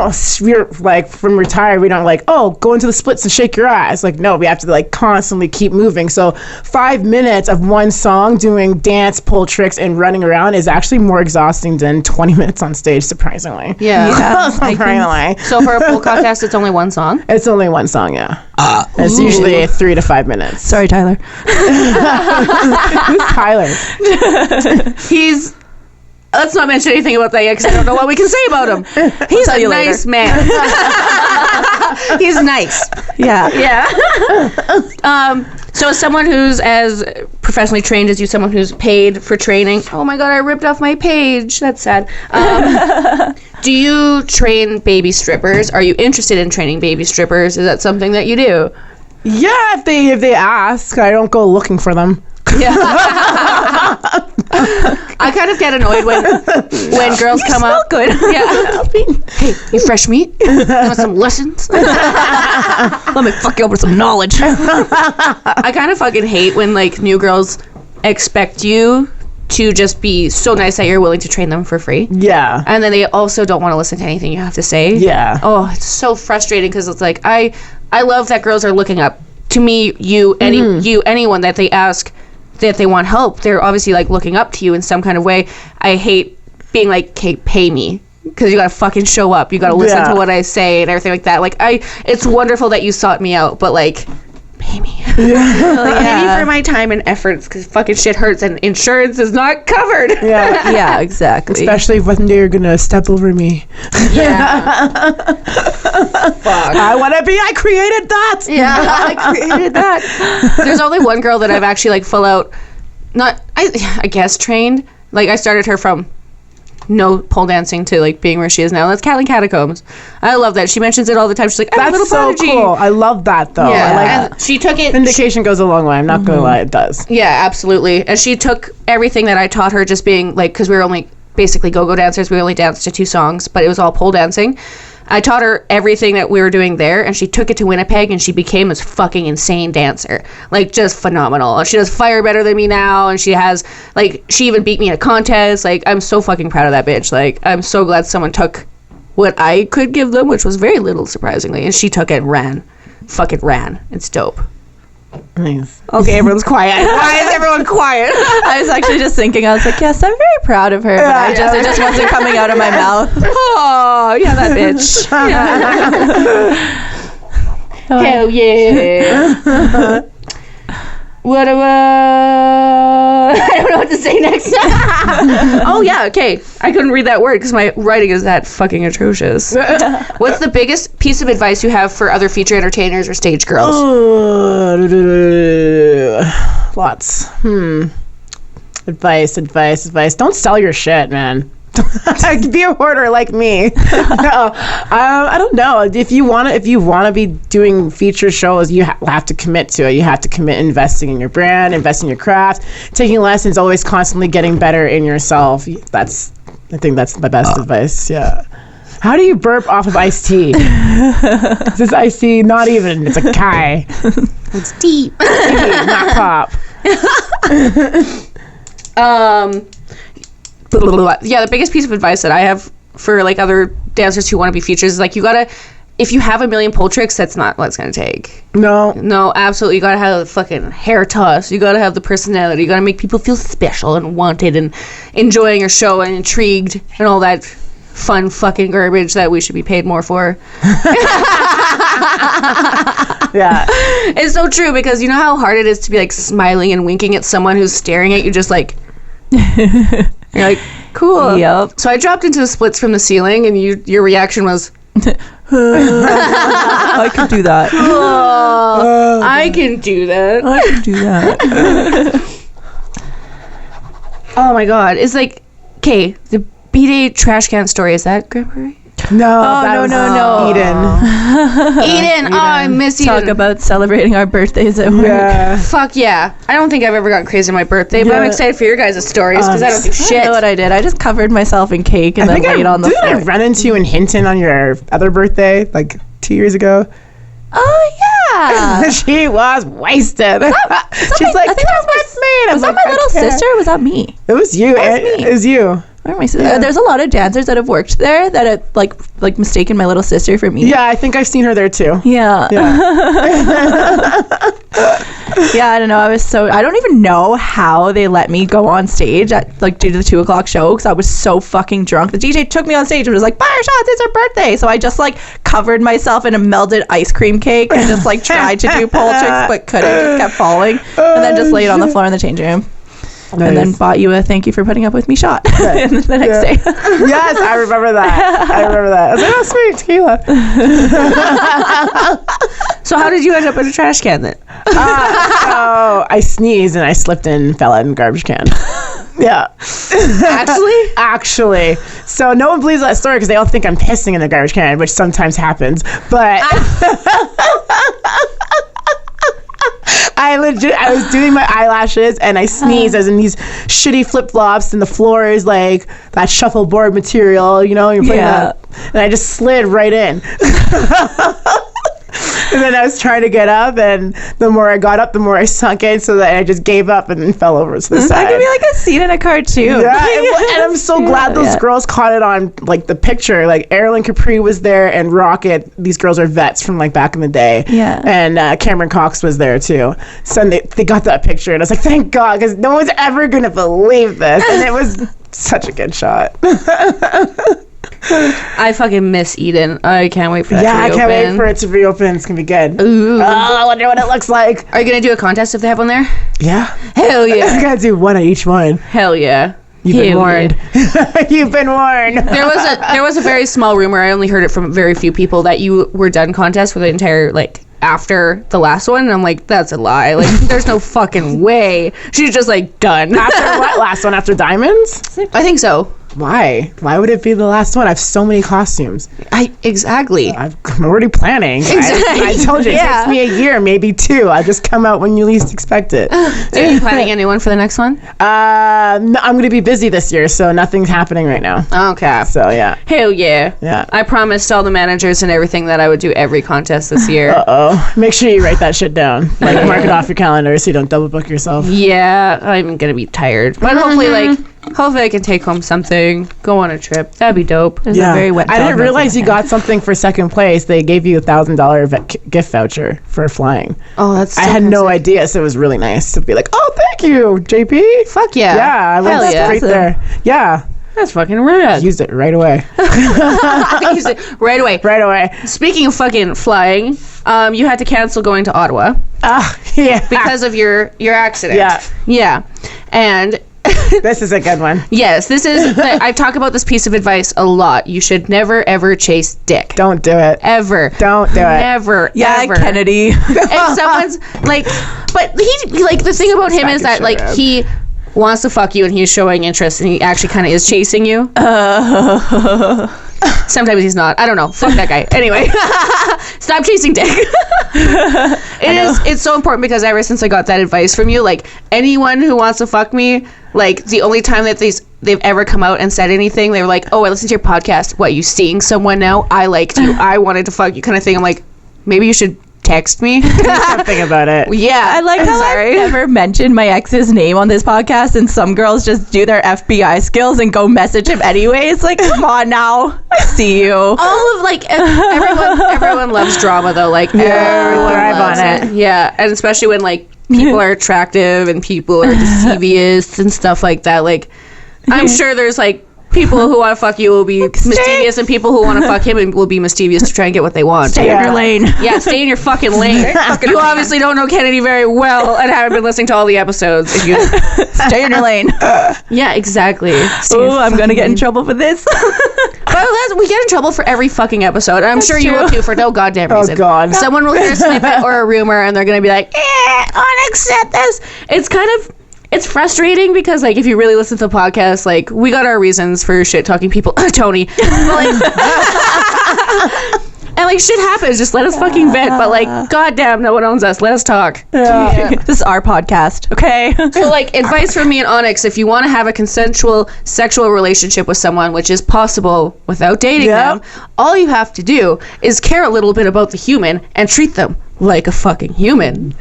Speaker 2: like, from retired, we don't like, oh, go into the splits and shake your ass. Like, no, we have to like constantly keep moving. So 5 minutes of one song doing dance, pole tricks, and running around is actually more exhausting than 20 minutes on stage, surprisingly. Surprisingly.
Speaker 1: So for a pole contest, it's only one song?
Speaker 2: It's only one song, yeah. It's usually 3 to 5 minutes.
Speaker 3: Sorry, Tyler.
Speaker 2: Who's Tyler?
Speaker 1: He's... Let's not mention anything about that yet, because I don't know what we can say about him. He's a nice man. He's nice.
Speaker 3: Yeah.
Speaker 1: So as someone who's as professionally trained as you, someone who's paid for training, oh my god, I ripped off my page. That's sad. Do you train baby strippers? Are you interested in training baby strippers? Is that something that you do?
Speaker 2: Yeah, if they ask. I don't go looking for them.
Speaker 1: Yeah. I kind of get annoyed when girls come up.
Speaker 3: Good.
Speaker 1: Yeah. Hey, you fresh meat? You want some lessons?
Speaker 3: Let me fuck you up with some knowledge.
Speaker 1: I kind of fucking hate when like new girls expect you to just be so nice that you're willing to train them for free.
Speaker 2: Yeah.
Speaker 1: And then they also don't want to listen to anything you have to say.
Speaker 2: Yeah.
Speaker 1: Oh, it's so frustrating, because it's like I love that girls are looking up to me, anyone that they ask that they want help. They're obviously like looking up to you in some kind of way. I hate being like, okay, pay me, because you gotta fucking show up. You gotta listen to what I say and everything like that. Like it's wonderful that you sought me out, but like, pay me. Pay me for my time and efforts, because fucking shit hurts and insurance is not covered.
Speaker 3: Yeah, exactly.
Speaker 2: Especially when they're gonna step over me.
Speaker 1: Yeah. Fuck.
Speaker 2: I created that.
Speaker 1: Yeah, I created that. There's only one girl that I've actually like full out, I guess trained. Like I started her from no pole dancing to like being where she is now. That's Catlin Catacombs. I love that. She mentions it all the time. She's like, I'm a little prodigy.
Speaker 2: Cool. I love that though.
Speaker 1: Yeah.
Speaker 2: I like
Speaker 1: and she took it.
Speaker 2: Vindication goes a long way. I'm not gonna lie, it does.
Speaker 1: Yeah, absolutely. And she took everything that I taught her, just being like, because we were only basically go-go dancers. We only danced to 2 songs, but it was all pole dancing. I taught her everything that we were doing there, and she took it to Winnipeg, and she became this fucking insane dancer. Like, just phenomenal. She does fire better than me now, and she even beat me in a contest. Like, I'm so fucking proud of that bitch. Like, I'm so glad someone took what I could give them, which was very little, surprisingly, and she took it and ran. Fucking ran. It's dope.
Speaker 2: Nice.
Speaker 1: Okay, everyone's quiet. Why is everyone quiet?
Speaker 3: I was actually just thinking, I was like, yes, I'm very proud of her, but it just wasn't coming out of my mouth.
Speaker 1: Oh, yeah, that bitch. Yeah. Hell yeah. What about... I don't know what to say next. Oh, yeah, okay. I couldn't read that word because my writing is that fucking atrocious. What's the biggest piece of advice you have for other feature entertainers or stage girls?
Speaker 2: Lots. Advice. Don't sell your shit, man. Be a hoarder like me. No, I don't know. If you want to be doing feature shows, you have to commit to it. You have to commit investing in your brand, investing in your craft, taking lessons, always constantly getting better in yourself. I think that's my best advice. Yeah. How do you burp off of iced tea? This is iced tea, not even. It's a Kai.
Speaker 1: It's deep.
Speaker 2: Not pop.
Speaker 1: Yeah, the biggest piece of advice that I have for like other dancers who want to be features is like, you gotta, if you have a million pole tricks, that's not what it's gonna take. No, absolutely. You gotta have the fucking hair toss. You gotta have the personality. You gotta make people feel special and wanted and enjoying your show and intrigued and all that fun fucking garbage that we should be paid more for.
Speaker 2: Yeah.
Speaker 1: It's so true, because you know how hard it is to be like smiling and winking at someone who's staring at you just like... You're like, cool.
Speaker 3: Yep.
Speaker 1: So I dropped into the splits from the ceiling, and your reaction was,
Speaker 3: I could do that.
Speaker 1: I can do that.
Speaker 3: I could do that.
Speaker 1: Oh my god. It's like, okay, the B-Day trash can story, is that Grand Prairie?
Speaker 2: No,
Speaker 3: no.
Speaker 1: Eden. Oh, I miss Eden.
Speaker 3: Talk about celebrating our birthdays at work.
Speaker 2: Yeah.
Speaker 1: Fuck yeah. I don't think I've ever gotten crazy on my birthday, but I'm
Speaker 2: Yeah.
Speaker 1: excited for your guys' stories because I don't do
Speaker 3: I
Speaker 1: shit.
Speaker 3: know what I did. I just covered myself in cake and then laid on the
Speaker 2: didn't
Speaker 3: floor.
Speaker 2: I run into you in Hinton on your other birthday, like 2 years ago?
Speaker 3: Oh yeah.
Speaker 2: She was wasted. She's like,
Speaker 3: I think that
Speaker 2: "That's me."
Speaker 3: Was that my little sister or was that me?
Speaker 2: It was you.
Speaker 3: That was me.
Speaker 2: It was you.
Speaker 3: Where am I? There's a lot of dancers that have worked there that have like mistaken my little sister for me.
Speaker 2: Yeah, I think I've seen her there too.
Speaker 3: Yeah. Yeah, I don't know. I don't even know how they let me go on stage at do the 2:00 show because I was so fucking drunk. The DJ took me on stage and was like, "Buy her shots, it's her birthday." So I just covered myself in a melted ice cream cake and just tried to do pole tricks but couldn't. Just kept falling and then just laid on the floor in the changing room.
Speaker 2: Nice.
Speaker 3: And then bought you a thank you for putting up with me shot the next day.
Speaker 2: Yes, I remember that. I was like, "Oh, sweet tequila."
Speaker 1: So how did you end up in a trash can then?
Speaker 2: So I sneezed and I slipped and fell in a garbage can. Yeah. Actually. So no one believes that story because they all think I'm pissing in the garbage can, which sometimes happens. But I was doing my eyelashes and I sneezed. I was in these shitty flip-flops and the floor is like that shuffleboard material, you're putting that. And I just slid right in. And then I was trying to get up, and the more I got up, the more I sunk in, so that I just gave up and then fell over to the side.
Speaker 3: That could be like a scene in a cartoon.
Speaker 2: Yeah, and I'm so glad those girls caught it on the picture. Erin Capri was there, and Rocket. These girls are vets from back in the day.
Speaker 3: Yeah.
Speaker 2: And Cameron Cox was there too. So they got that picture, and I was like, thank God, because no one's ever gonna believe this. And it was such a good shot.
Speaker 1: I fucking miss Eden. I can't wait for that to
Speaker 2: I
Speaker 1: reopen.
Speaker 2: can't wait for it to reopen. It's gonna be good.
Speaker 1: Ooh.
Speaker 2: Oh, I wonder what it looks like.
Speaker 1: Are you going to do a contest if they have one there?
Speaker 2: Yeah.
Speaker 1: Hell
Speaker 2: I
Speaker 1: yeah.
Speaker 2: gotta do one at each one.
Speaker 1: Hell yeah.
Speaker 2: You've been
Speaker 1: Hell
Speaker 2: warned. You've been warned.
Speaker 1: There was a very small rumor. I only heard it from very few people that you were done contest for the entire after the last one. And I'm like, that's a lie. There's no fucking way. She's just done.
Speaker 2: After what? Last one after Diamonds?
Speaker 1: I think so.
Speaker 2: Why? Why would it be the last one? I have so many costumes.
Speaker 1: Exactly.
Speaker 2: I'm already planning.
Speaker 1: Exactly.
Speaker 2: I told you, it
Speaker 1: Yeah.
Speaker 2: takes me a year, maybe 2. I just come out when you least expect it.
Speaker 1: Are you planning anyone for the next one?
Speaker 2: No, I'm going to be busy this year, so nothing's happening right now.
Speaker 1: Okay.
Speaker 2: So, yeah.
Speaker 1: Hell yeah.
Speaker 2: Yeah.
Speaker 1: I promised all the managers and everything that I would do every contest this year.
Speaker 2: Uh-oh. Make sure you write that shit down. Mark it off your calendar so you don't double book yourself.
Speaker 1: Yeah, I'm gonna be tired. But hopefully I can take home something, go on a trip. That'd be dope.
Speaker 3: There's a very wet
Speaker 2: I
Speaker 3: dog
Speaker 2: didn't
Speaker 3: nose
Speaker 2: realize
Speaker 3: in
Speaker 2: you
Speaker 3: my
Speaker 2: got something for second place. They gave you $1,000 gift voucher for flying.
Speaker 1: Oh, that's
Speaker 2: I had no idea, so it was really nice to be like, "Oh, thank you, JP."
Speaker 1: Fuck yeah.
Speaker 2: Yeah, I
Speaker 1: Hell
Speaker 2: went
Speaker 1: yeah.
Speaker 2: straight there. Yeah,
Speaker 1: That's fucking rad.
Speaker 2: used it right away.
Speaker 1: I used it right away.
Speaker 2: Right away.
Speaker 1: Speaking of fucking flying, you had to cancel going to Ottawa
Speaker 2: Yeah.
Speaker 1: because of your accident.
Speaker 2: Yeah.
Speaker 1: Yeah. And
Speaker 2: This is a good one.
Speaker 1: yes, I talk about this piece of advice a lot. You should never ever chase dick.
Speaker 2: Don't do it.
Speaker 1: Ever.
Speaker 2: Don't do it.
Speaker 1: Never.
Speaker 3: Yeah,
Speaker 1: ever.
Speaker 3: Kennedy.
Speaker 1: And someone's but he the thing about him is that he wants to fuck you and he's showing interest and he actually kind of is chasing you. Sometimes he's not. I don't know. Fuck that guy. Anyway, stop chasing dick. It's so important because ever since I got that advice from you, anyone who wants to fuck me, the only time that they've ever come out and said anything, they were like, "Oh, I listened to your podcast. What, you seeing someone now? I liked you. I wanted to fuck you," kind of thing. I'm like, maybe you should text me.
Speaker 2: Do something about it.
Speaker 1: Yeah,
Speaker 3: I like how I've never mentioned my ex's name on this podcast, and some girls just do their FBI skills and go message him anyway. It's like, come on now, I see you.
Speaker 1: All of everyone loves drama though. Everyone
Speaker 2: thrive
Speaker 1: loves
Speaker 2: on
Speaker 1: it.
Speaker 2: it.
Speaker 1: Yeah, and especially when people are attractive and people are devious and stuff like that. I'm sure there's People who want to fuck you will be mischievous, and people who want to fuck him will be mischievous to try and get what they want.
Speaker 3: Stay in your lane.
Speaker 1: Yeah, stay in your fucking lane. You obviously don't know Kennedy very well and haven't been listening to all the episodes. If you,
Speaker 3: Stay in your lane.
Speaker 1: yeah, exactly.
Speaker 3: Oh, I'm gonna get in trouble for this.
Speaker 1: But we get in trouble for every fucking episode. And I'm sure you will too for no goddamn reason.
Speaker 2: Oh, God.
Speaker 1: Someone will hear a snippet or a rumor and they're going to be like, Onyx said this. It's frustrating because, like, if you really listen to the podcast, like, we got our reasons for shit talking people. Tony. But, like, and, like, shit happens. Just let us fucking vent. But, like, goddamn, no one owns us. Let us talk.
Speaker 2: Yeah.
Speaker 3: This is our podcast, okay?
Speaker 1: So, like, advice from me and Onyx, if you want to have a consensual sexual relationship with someone, which is possible without dating them, all you have to do is care a little bit about the human and treat them like a fucking human.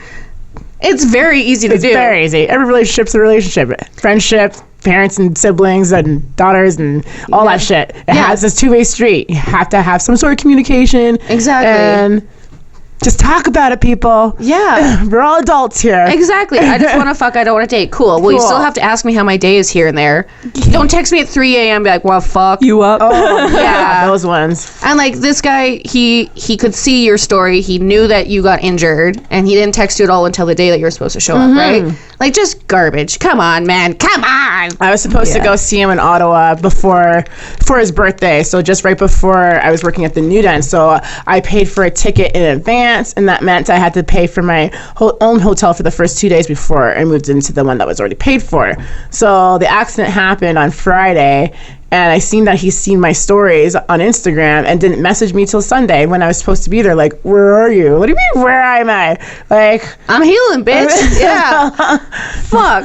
Speaker 1: It's very easy to do.
Speaker 2: It's very easy. Every relationship's a relationship. Friendship, parents and siblings and daughters and all that shit. It has this two-way street. You have to have some sort of communication.
Speaker 1: Exactly.
Speaker 2: And just talk about it, people.
Speaker 1: Yeah.
Speaker 2: We're all adults here.
Speaker 1: Exactly. I just want to fuck. I don't want to date. Cool. Well, you still have to ask me how my day is here and there. Don't text me at 3 a.m. and be like, well, fuck.
Speaker 3: You up?
Speaker 2: Oh,
Speaker 1: Yeah.
Speaker 2: those ones.
Speaker 1: And, like, this guy, he could see your story. He knew that you got injured, and he didn't text you at all until the day that you were supposed to show up, right? Like, just garbage. Come on, man. Come on.
Speaker 2: I was supposed to go see him in Ottawa for his birthday, so just right before I was working at the Nude. So I paid for a ticket in advance, and that meant I had to pay for my own hotel for the first 2 days before I moved into the one that was already paid for. So the accident happened on Friday, and I seen that he's seen my stories on Instagram and didn't message me till Sunday when I was supposed to be there. Like, where are you? What do you mean, where am I? Like,
Speaker 1: I'm healing, bitch. Yeah. Fuck.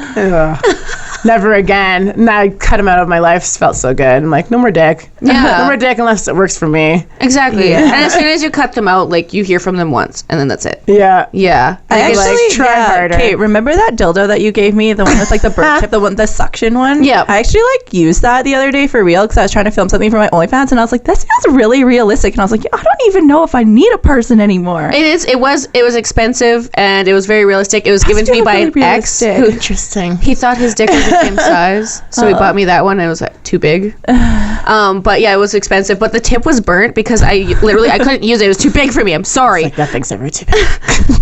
Speaker 2: never again. And I cut him out of my life. It felt so good. I'm like, no more dick.
Speaker 1: Yeah.
Speaker 2: No more dick unless it works for me.
Speaker 1: Exactly. And as soon as you cut them out, like, you hear from them once, and then that's it.
Speaker 2: Yeah.
Speaker 1: Yeah.
Speaker 3: I
Speaker 2: Like,
Speaker 3: actually
Speaker 2: try harder.
Speaker 3: Kate, remember that dildo that you gave me, the one with like the bird tip, the suction one?
Speaker 1: Yeah.
Speaker 3: I actually like used that the other day for real because I was trying to film something for my OnlyFans, and I was like, this feels really realistic, and I was like, I don't even know if I need a person anymore.
Speaker 1: It was expensive, and it was very realistic. It was given to me by an ex
Speaker 3: realistic.
Speaker 1: who
Speaker 2: Interesting.
Speaker 1: he thought his dick was the same size, so he bought me that one, and it was like too big. But yeah, it was expensive. But the tip was burnt because I couldn't use it. It was too big for me. I'm sorry.
Speaker 2: Like, that thing's ever too big.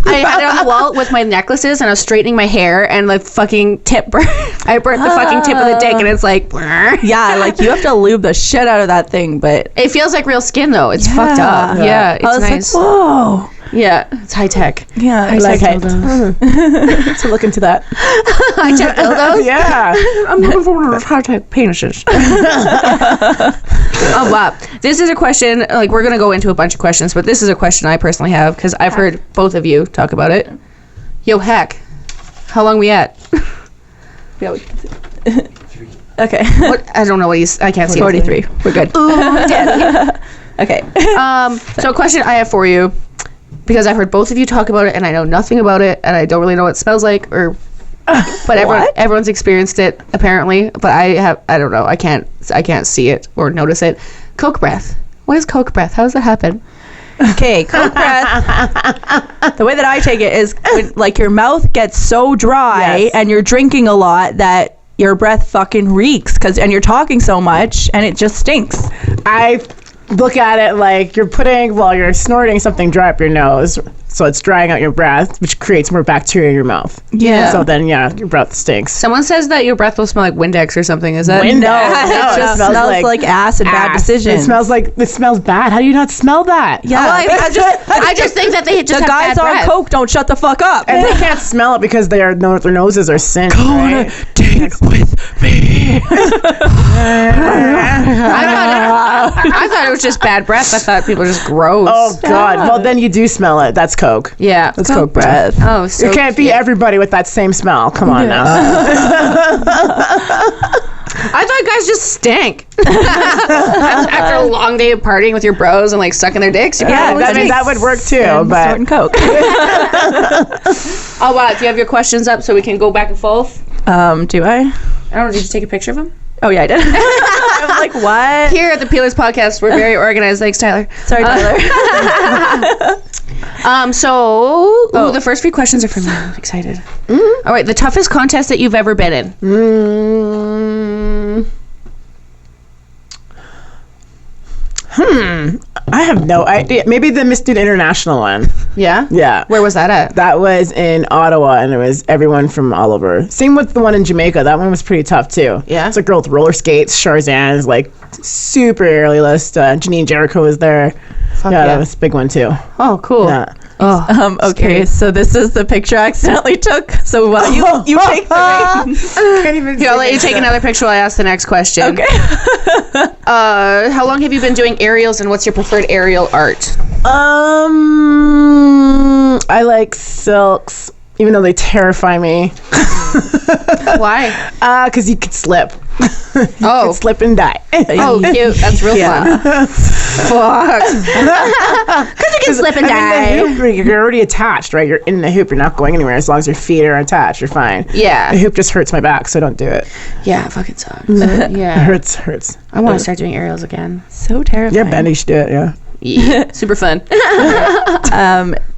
Speaker 1: I had it on the wall with my necklaces, and I was straightening my hair, and the fucking tip burnt. I burnt the fucking tip of the dick, and it's like,
Speaker 3: Yeah, like you have to lube the shit out of that thing, but
Speaker 1: it feels like real skin though. It's fucked up. Yeah, it's
Speaker 3: I was
Speaker 1: nice.
Speaker 3: like, whoa.
Speaker 1: Yeah, it's high tech.
Speaker 3: Yeah,
Speaker 2: I like it. To look into that.
Speaker 1: High tech dildos.
Speaker 2: Yeah.
Speaker 1: I'm looking forward to high tech penises. Oh, wow. This is a question. Like, we're gonna go into a bunch of questions, but this is a question I personally have because I've heard both of you talk about it. Yo, heck, how long we at?
Speaker 3: Yeah, we can see. Okay.
Speaker 1: What? I don't know what he's. I can't see.
Speaker 3: 43. We're good.
Speaker 1: Ooh, daddy.
Speaker 3: Okay.
Speaker 1: So a question I have for you, because I've heard both of you talk about it, and I know nothing about it, and I don't really know what it smells like, but everyone's experienced it apparently. But I don't know. I can't see it or notice it. Coke breath. What is Coke breath? How does that happen?
Speaker 3: Okay, Coke breath. The way that I take it is when, like, your mouth gets so dry
Speaker 2: Yes.
Speaker 3: and you're drinking a lot that your breath fucking reeks and you're talking so much and it just stinks.
Speaker 2: I look at it like you're snorting something dry up your nose, so it's drying out your breath, which creates more bacteria in your mouth.
Speaker 1: Yeah.
Speaker 2: So then, your breath stinks.
Speaker 1: Someone says that your breath will smell like Windex or something. Is that
Speaker 2: Windex?
Speaker 3: No,
Speaker 2: No,
Speaker 3: it just
Speaker 2: smells
Speaker 3: smells like ass and bad decisions.
Speaker 2: It smells bad. How do you not smell that?
Speaker 3: Yeah.
Speaker 1: I just think that they just
Speaker 3: The
Speaker 1: have
Speaker 3: guys
Speaker 1: bad
Speaker 3: on
Speaker 1: breath.
Speaker 3: Coke don't shut the fuck up.
Speaker 2: And they can't smell it because their noses are singed. Right?
Speaker 3: date with me.
Speaker 1: I thought it was just bad breath. I thought people were just gross.
Speaker 2: Oh God! Well, then you do smell it. That's Coke.
Speaker 1: Yeah.
Speaker 2: That's Coke breath.
Speaker 1: Oh, so
Speaker 2: You can't be everybody with that same smell. Come on now.
Speaker 1: I thought guys just stank. After a long day of partying with your bros and like sucking their dicks. You
Speaker 2: Yeah,
Speaker 1: probably
Speaker 2: I mean
Speaker 1: stink.
Speaker 2: that would work too. But
Speaker 3: Snorting Coke.
Speaker 1: Oh wow, do you have your questions up so we can go back and forth?
Speaker 3: Do I?
Speaker 1: I don't know, did you take a picture of them?
Speaker 3: Oh yeah, I did. I was like, what?
Speaker 1: Here at the Peelerz podcast, we're very organized. Thanks, Tyler.
Speaker 3: Sorry, Tyler.
Speaker 1: The first few questions are from you. I'm excited. All right, the toughest contest that you've ever been in.
Speaker 2: I have no idea. Maybe the Miss Nude International one.
Speaker 1: Yeah?
Speaker 2: Yeah.
Speaker 1: Where was that at?
Speaker 2: That was in Ottawa, and it was everyone from all over. Same with the one in Jamaica. That one was pretty tough, too.
Speaker 1: Yeah?
Speaker 2: It's a girl with roller skates. Charzan is, like, super early list. Janine Jericho was there. Yeah, that was a big one, too.
Speaker 1: Oh, cool.
Speaker 2: Yeah.
Speaker 1: Oh,
Speaker 3: Okay, so this is the picture I accidentally took. So while you take the reins.
Speaker 2: Can't even
Speaker 1: Here, I'll let you take another picture while I ask the next question.
Speaker 3: Okay.
Speaker 1: How long have you been doing aerials, and what's your preferred aerial art?
Speaker 2: I like silks, even though they terrify me.
Speaker 1: Why?
Speaker 2: Because you could slip.
Speaker 1: Oh.
Speaker 2: Could slip and die.
Speaker 1: Oh, cute. That's real fun. Fuck. Because you can slip and die.
Speaker 2: The hoop, you're already attached, right? You're in the hoop. You're not going anywhere. As long as your feet are attached, you're fine.
Speaker 1: Yeah.
Speaker 2: The hoop just hurts my back, so don't do it.
Speaker 1: Yeah, it fucking sucks.
Speaker 2: It
Speaker 1: Yeah.
Speaker 2: hurts.
Speaker 1: I want to start doing aerials again.
Speaker 3: So terrifying.
Speaker 2: Yeah, Bendy should do it, yeah.
Speaker 1: Yeah. Super fun.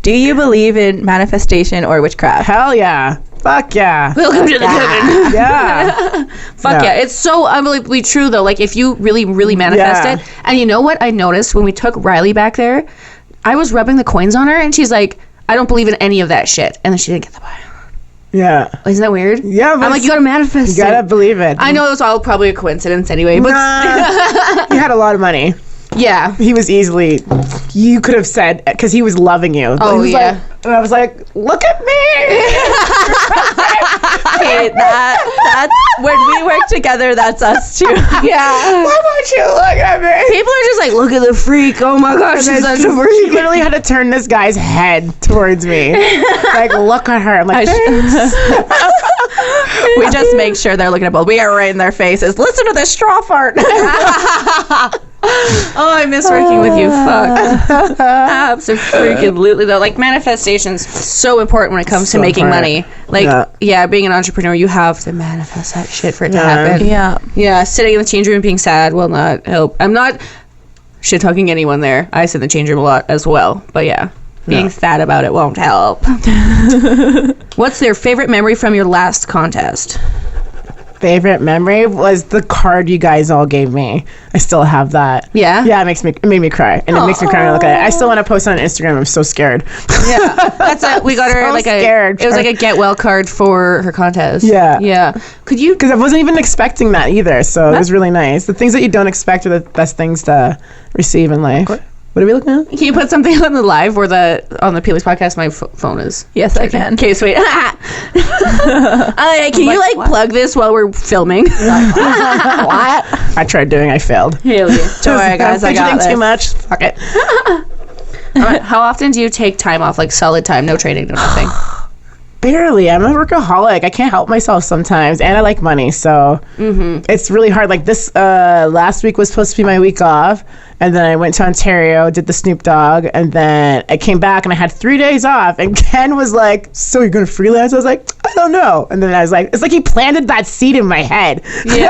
Speaker 3: Do you believe in manifestation or witchcraft?
Speaker 2: Hell yeah. Fuck yeah.
Speaker 1: Welcome to the heaven.
Speaker 2: Yeah.
Speaker 1: Fuck yeah. It's so unbelievably true, though. Like, if you really, really manifest
Speaker 2: Yeah.
Speaker 1: it. And you know what I noticed when we took Riley back there? I was rubbing the coins on her, and she's like, I don't believe in any of that shit. And then she didn't get the buy.
Speaker 2: Yeah.
Speaker 1: Isn't that weird?
Speaker 2: Yeah, but
Speaker 1: I'm like, you gotta manifest
Speaker 2: you gotta
Speaker 1: it.
Speaker 2: believe it.
Speaker 1: I know it was all probably a coincidence anyway, but
Speaker 2: He had a lot of money.
Speaker 1: yeah.
Speaker 2: He was easily, you could have said, because he was loving you.
Speaker 1: Oh,
Speaker 2: He was
Speaker 1: yeah.
Speaker 2: like, and I was like, look at me.
Speaker 3: Okay, that's when we work together. That's us too.
Speaker 1: Yeah.
Speaker 2: Why won't you look at me?
Speaker 1: People are just like, look at the freak. Oh my gosh, she's such a
Speaker 2: She
Speaker 1: freak.
Speaker 2: literally had to turn this guy's head towards me. Like, look at her. I'm like,
Speaker 3: We just make sure they're looking at both. We are right in their faces. Listen to this straw fart.
Speaker 1: Oh, I miss working with you. Fuck. Absolutely, though. Like, manifestation's so important when it comes to
Speaker 2: So
Speaker 1: making
Speaker 2: important.
Speaker 1: money. Like, yeah, being an entrepreneur, you have to manifest that shit for it to
Speaker 2: Yeah.
Speaker 1: happen.
Speaker 3: Yeah.
Speaker 1: Yeah, sitting in the change room being sad will not help. I'm not shit talking anyone there. I sit in the change room a lot as well. But yeah, being sad about it won't help. What's their favorite memory from your last contest?
Speaker 2: favorite memory was the card you guys all gave me. I still have that.
Speaker 1: Yeah?
Speaker 2: Yeah, it made me cry. And it makes me cry when I look at it. I still want to post it on Instagram. I'm so scared.
Speaker 1: Yeah. That's it. We got her
Speaker 2: So
Speaker 1: like
Speaker 2: scared.
Speaker 1: it was like a get well card for her contest.
Speaker 2: Yeah.
Speaker 1: Yeah. Could you
Speaker 2: Because I wasn't even expecting that either. So it was really nice. The things that you don't expect are the best things to receive in life. What are we looking at?
Speaker 1: Can you put something on the live or on the Peelerz podcast? My phone is.
Speaker 3: Yes, I can.
Speaker 1: Okay, sweet. Can you plug this while we're filming? What?
Speaker 2: I tried doing. I failed.
Speaker 1: Hell yeah.
Speaker 3: Don't worry, guys. I got
Speaker 2: Fidgeting
Speaker 3: this.
Speaker 2: too much. Fuck it.
Speaker 1: How often do you take time off? Like solid time, no training, no nothing.
Speaker 2: Barely. I'm a workaholic. I can't help myself sometimes, and I like money, so it's really hard. Like this last week was supposed to be my week off, and then I went to Ontario, did the Snoop Dogg, and then I came back and I had 3 days off. And Ken was like, "So you're gonna freelance?" I was like, "I don't know." And then I was like, "It's like he planted that seed in my head."
Speaker 1: Yeah.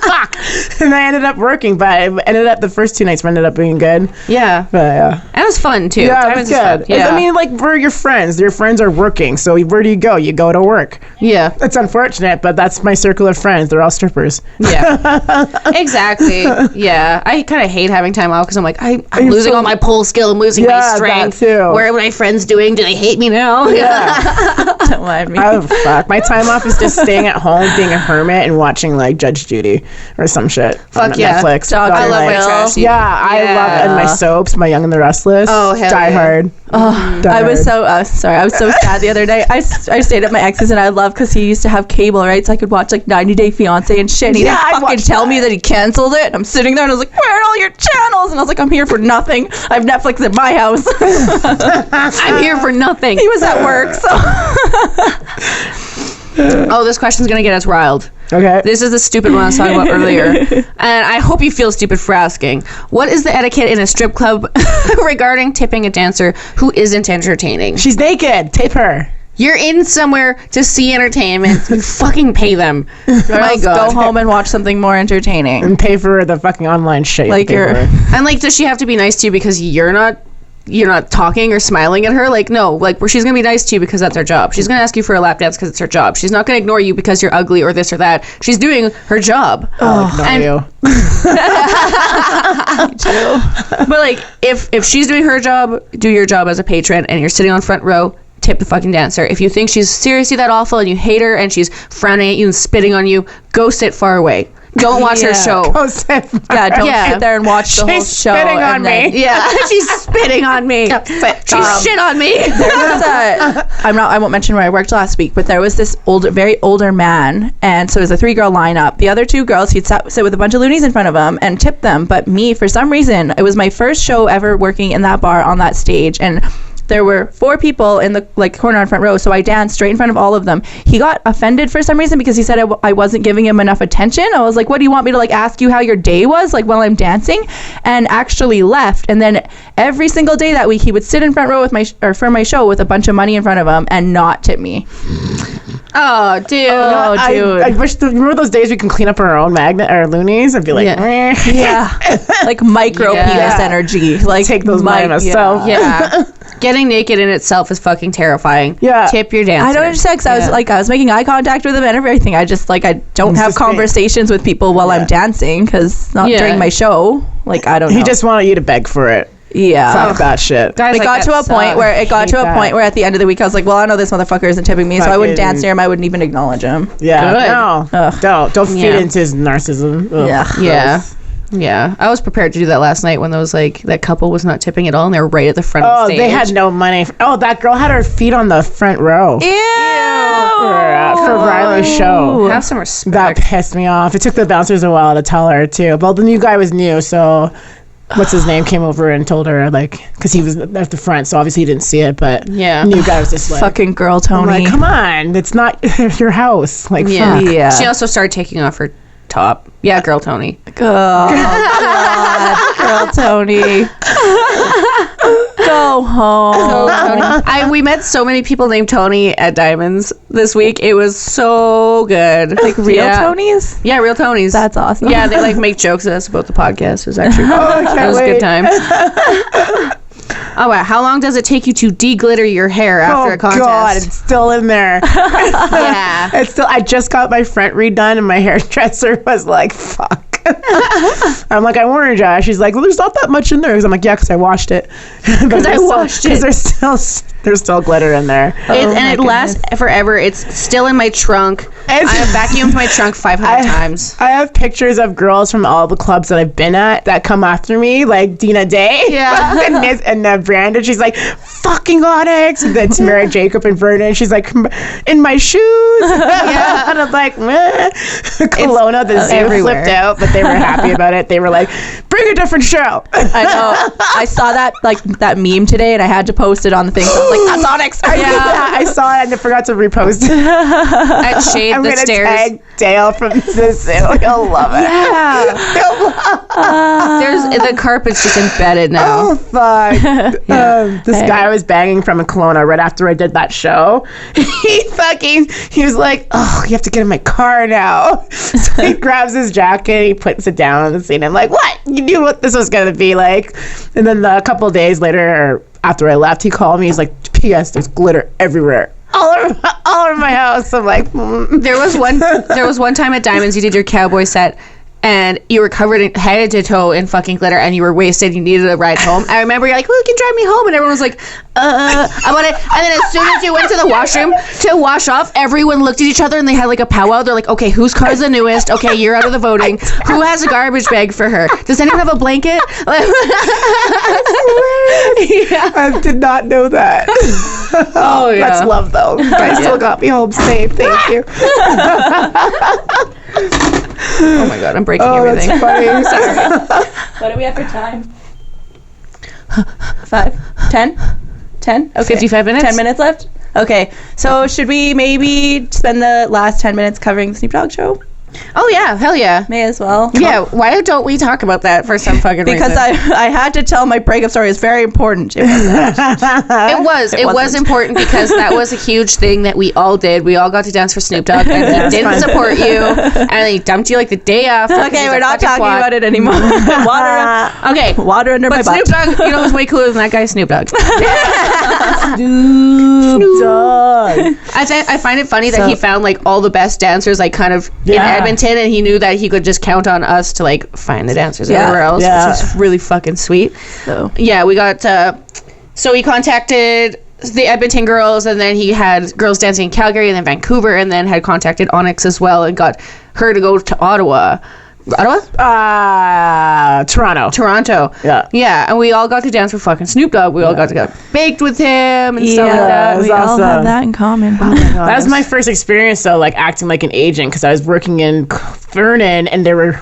Speaker 2: Fuck. And I ended up working, but it ended up the first 2 nights ended up being good.
Speaker 1: Yeah.
Speaker 2: But yeah.
Speaker 1: And it was fun too.
Speaker 2: Yeah,
Speaker 1: Time
Speaker 2: it was
Speaker 1: is fun.
Speaker 2: good.
Speaker 1: Yeah.
Speaker 2: I mean, like, we're your friends. Your friends are working, so where do you go? You go to work.
Speaker 1: Yeah.
Speaker 2: It's unfortunate, but that's my circle of friends. They're all strippers.
Speaker 1: Yeah. Exactly. Yeah. I kind of hate having time off because I'm like, I'm losing all my pole skill. I'm losing my
Speaker 2: Yeah,
Speaker 1: strength.
Speaker 2: that too.
Speaker 1: What are my friends doing? Do they hate me now?
Speaker 2: Yeah.
Speaker 3: Don't mind me.
Speaker 2: Oh, fuck. My time off is just staying at home, being a hermit, and watching, like, Judge Judy or some shit.
Speaker 1: Fuck
Speaker 2: on
Speaker 1: yeah.
Speaker 2: Netflix.
Speaker 3: Dog
Speaker 1: I
Speaker 2: Or,
Speaker 1: love my
Speaker 2: like,
Speaker 1: trash.
Speaker 2: Yeah, I love and my soaps, My Young and the Restless.
Speaker 1: Oh, hell
Speaker 2: Die
Speaker 1: yeah.
Speaker 2: Hard.
Speaker 3: Oh, I was so sorry. I was so sad the other day. I stayed at my ex's and I loved because he used to have cable, right? So I could watch like 90 Day Fiance and shit. And he
Speaker 2: Yeah, I
Speaker 3: didn't fucking
Speaker 2: watched
Speaker 3: tell
Speaker 2: that.
Speaker 3: me that he canceled it. And I'm sitting there and I was like, "Where are all your channels?" And I was like, "I'm here for nothing. I have Netflix at my house."
Speaker 1: I'm here for nothing.
Speaker 3: He was at work, so
Speaker 1: Oh, this question's going to get us riled.
Speaker 2: Okay.
Speaker 1: This is the stupid one I was talking about earlier. And I hope you feel stupid for asking. What is the etiquette in a strip club regarding tipping a dancer who isn't entertaining?
Speaker 2: She's naked. Tip her.
Speaker 1: You're in somewhere to see entertainment. You fucking pay them. My God.
Speaker 3: go home and watch something more entertaining.
Speaker 2: And pay for the fucking online shit. You
Speaker 3: Like
Speaker 2: have to pay
Speaker 3: you're-
Speaker 2: for.
Speaker 1: And like, does she have to be nice to you because you're not you're not talking or smiling at her. Like, no, like, where she's gonna be nice to you because that's her job. She's gonna ask you for a lap dance because it's her job. She's not gonna ignore you because you're ugly or this or that. She's doing her job.
Speaker 2: You.
Speaker 1: But like, if she's doing her job, do your job as a patron, and you're sitting on front row, tip the fucking dancer. If you think she's seriously that awful and you hate her and she's frowning at you and spitting on you, go sit far away. Don't watch her show.
Speaker 2: Go sit.
Speaker 3: Don't sit there and watch the whole show.
Speaker 2: Spitting on me.
Speaker 1: Yeah, she's spitting on me. She shit on me.
Speaker 3: There was I won't mention where I worked last week, but there was this very older man, and so it was a 3-girl lineup. The other 2 girls, he'd sit with a bunch of loonies in front of him and tip them. But me, for some reason, it was my first show ever working in that bar on that stage, and there were 4 people in the corner on front row, so I danced straight in front of all of them. He got offended for some reason because he said I wasn't giving him enough attention. I was like, what, do you want me to ask you how your day was while I'm dancing? And actually left. And then every single day that week he would sit in front row for my show with a bunch of money in front of him and not tip me.
Speaker 1: Oh, dude.
Speaker 2: I wish remember those days we can clean up our own magnet or loonies and be like,
Speaker 3: yeah. Like micro penis energy. Like
Speaker 2: take those by myself.
Speaker 1: Yeah. Getting naked in itself is fucking terrifying.
Speaker 2: Yeah.
Speaker 1: Tip your dancer.
Speaker 3: I don't understand because I was making eye contact with him and everything. I just I don't have conversations with people while I'm dancing because not during my show. I don't know.
Speaker 2: He just wanted you to beg for it.
Speaker 3: Yeah.
Speaker 2: Fuck that shit.
Speaker 1: Guys,
Speaker 3: it got to a point where at the end of the week I was like, well, I know this motherfucker isn't tipping me, so I wouldn't dance near him. I wouldn't even acknowledge him.
Speaker 2: Yeah.
Speaker 1: Good.
Speaker 2: No. Don't feed into his narcissism. Ugh.
Speaker 1: Yeah. Yeah, I was prepared to do that last night when those that couple was not tipping at all, and they were right at the front of the stage.
Speaker 2: They had no money. That girl had her feet on the front row.
Speaker 3: Ew.
Speaker 2: For Riley's show.
Speaker 1: Have some respect.
Speaker 2: That pissed me off. It took the bouncers a while to tell her too. Well, the new guy was new, so what's his name came over and told her because he was at the front, so obviously he didn't see it. But the new guy was just
Speaker 3: fucking girl, Tony.
Speaker 2: Come on, it's not your house. Fuck.
Speaker 3: Yeah.
Speaker 1: She also started taking off her top. Yeah, girl Tony.
Speaker 3: Oh, God. Girl Tony. Go home.
Speaker 1: We met so many people named Tony at Diamonds this week. It was so good.
Speaker 3: Real Tonys?
Speaker 1: Yeah, real Tonys.
Speaker 3: That's awesome.
Speaker 1: Yeah, they make jokes at us about the podcast. It was actually it was a good time. Oh, wow. How long does it take you to de-glitter your hair after a contest? Oh,
Speaker 2: God, it's still in there.
Speaker 1: Yeah.
Speaker 2: I just got my front redone, and my hairdresser was like, fuck. I'm like, I warned you. She's like, well, there's not that much in there. I'm like, yeah, because I washed it.
Speaker 1: Because I washed it.
Speaker 2: Because there's still glitter in there.
Speaker 1: It lasts forever. It's still in my trunk. I have vacuumed my trunk 500 times.
Speaker 2: I have pictures of girls from all the clubs that I've been at that come after me, like Dina Day.
Speaker 1: Yeah.
Speaker 2: and Brandon, she's like, fucking Onyx. And then Tamara Jacob and Vernon, she's like, in my shoes. Yeah. And I'm like, meh. Kelowna, the zoo flipped out, but they were happy about it. They were like, bring a different show.
Speaker 3: I know. I saw that meme today, and I had to post it on the thing. So I was like, that's Onyx.
Speaker 2: I saw it and I forgot to repost it.
Speaker 1: At Shade
Speaker 2: I'm
Speaker 1: the
Speaker 2: gonna
Speaker 1: Stairs.
Speaker 2: Tag Dale from the zoo. He'll love it.
Speaker 1: Yeah. There's the carpet's just embedded now.
Speaker 2: Oh fuck. This guy I was banging from in Kelowna right after I did that show. He was like, oh, you have to get in my car now. So he grabs his jacket, he puts it down on the scene. I'm like, what? You knew what this was gonna be like. And then a couple of days later, or after I left, he called me. He's like, P.S. There's glitter everywhere. All over my house. I'm like,
Speaker 1: There was one time at Diamonds you did your cowboy set and you were covered head to toe in fucking glitter and you were wasted. You needed a ride home. I remember you're like, who can drive me home? And everyone was like, I want it. And then as soon as you went to the washroom to wash off, everyone looked at each other and they had like a powwow. They're like, okay, whose car's the newest? Okay, you're out of the voting. Who has a garbage bag for her? Does anyone have a blanket?
Speaker 2: I did not know that.
Speaker 1: Oh, yeah.
Speaker 2: That's love, though. You guys still got me home safe. Thank you.
Speaker 1: Oh my God, I'm breaking everything.
Speaker 2: That's funny.
Speaker 1: I'm sorry.
Speaker 3: What do we have for time? 5? 10? 10? Okay.
Speaker 1: 55 minutes?
Speaker 3: 10 minutes left? Okay. So should we maybe spend the last 10 minutes covering the Snoop Dogg show?
Speaker 1: Oh yeah, hell yeah.
Speaker 3: May as well.
Speaker 1: Yeah, why don't we talk about that for some fucking
Speaker 3: Because
Speaker 1: reason?
Speaker 3: I had to tell my breakup story. It's very important.
Speaker 1: It was important because that was a huge thing that we all did. We all got to dance for Snoop Dogg, and he didn't support you, and he dumped you like the day after.
Speaker 3: Okay, we're not talking about it anymore. Water under my butt.
Speaker 1: Snoop Dogg, you know, was way cooler than that guy, Snoop Dogg.
Speaker 2: Snoop Dogg.
Speaker 1: I find it funny that he found like all the best dancers like kind of in
Speaker 2: Yeah.
Speaker 1: Edmonton, and he knew that he could just count on us to like find the dancers everywhere else,
Speaker 2: Yeah.
Speaker 1: which was really fucking sweet.
Speaker 3: So.
Speaker 1: Yeah, we got so he contacted the Edmonton girls, and then he had girls dancing in Calgary and then Vancouver, and then had contacted Onyx as well and got her to go to Ottawa. Toronto. Yeah, and we all got to dance with fucking Snoop Dogg. We all got to get baked with him and stuff like that.
Speaker 2: was
Speaker 3: We all
Speaker 2: awesome.
Speaker 3: have that in common.
Speaker 2: That was my first experience, though, like acting like an agent, because I was working in Vernon, and there were.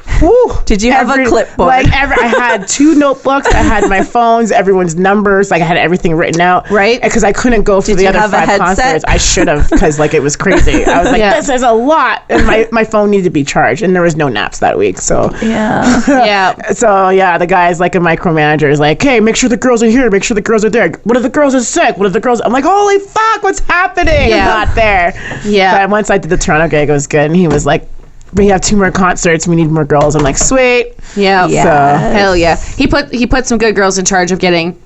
Speaker 3: Did you have a clipboard?
Speaker 2: Like I had 2 notebooks. I had my phones, everyone's numbers. Like I had everything written out.
Speaker 1: Right.
Speaker 2: Because I couldn't go for
Speaker 3: Did
Speaker 2: the
Speaker 3: you
Speaker 2: other
Speaker 3: have a
Speaker 2: 5
Speaker 3: headset?
Speaker 2: concerts. I should have, because like it was crazy. I was like,
Speaker 1: Yeah.
Speaker 2: this is a lot, and my phone needed to be charged, and there was no naps that week. So
Speaker 3: Yeah.
Speaker 1: Yeah.
Speaker 2: So yeah, the guy's like a micromanager is like, hey, make sure the girls are here, make sure the girls are there. What if the girls are sick? What if the girls? I'm like, holy fuck, what's happening?
Speaker 1: Yeah.
Speaker 2: Not there.
Speaker 1: Yeah.
Speaker 2: But once I did the Toronto gig, it was good, and he was like, we have 2 more concerts, we need more girls. I'm like, sweet.
Speaker 1: Yeah.
Speaker 2: So
Speaker 1: Hell yeah. He put some good girls in charge of getting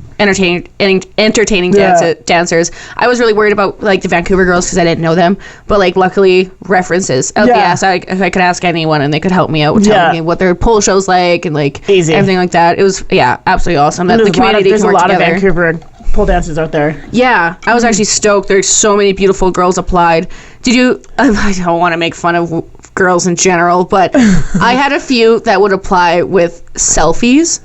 Speaker 1: entertaining
Speaker 2: Yeah.
Speaker 1: dancers. I was really worried about like the Vancouver girls because I didn't know them, but like luckily references out the
Speaker 2: Yeah.
Speaker 1: ass. I could ask anyone and they could help me out with
Speaker 2: Yeah.
Speaker 1: telling me what their pole show's like and like
Speaker 2: Easy.
Speaker 1: everything like that. It was absolutely awesome that the
Speaker 2: there's
Speaker 1: community
Speaker 2: there's
Speaker 1: can
Speaker 2: a
Speaker 1: work
Speaker 2: lot
Speaker 1: together.
Speaker 2: of Vancouver pole dancers out there.
Speaker 1: Yeah, I was actually stoked. There's so many beautiful girls applied. Did you? I don't want to make fun of girls in general, but I had a few that would apply with selfies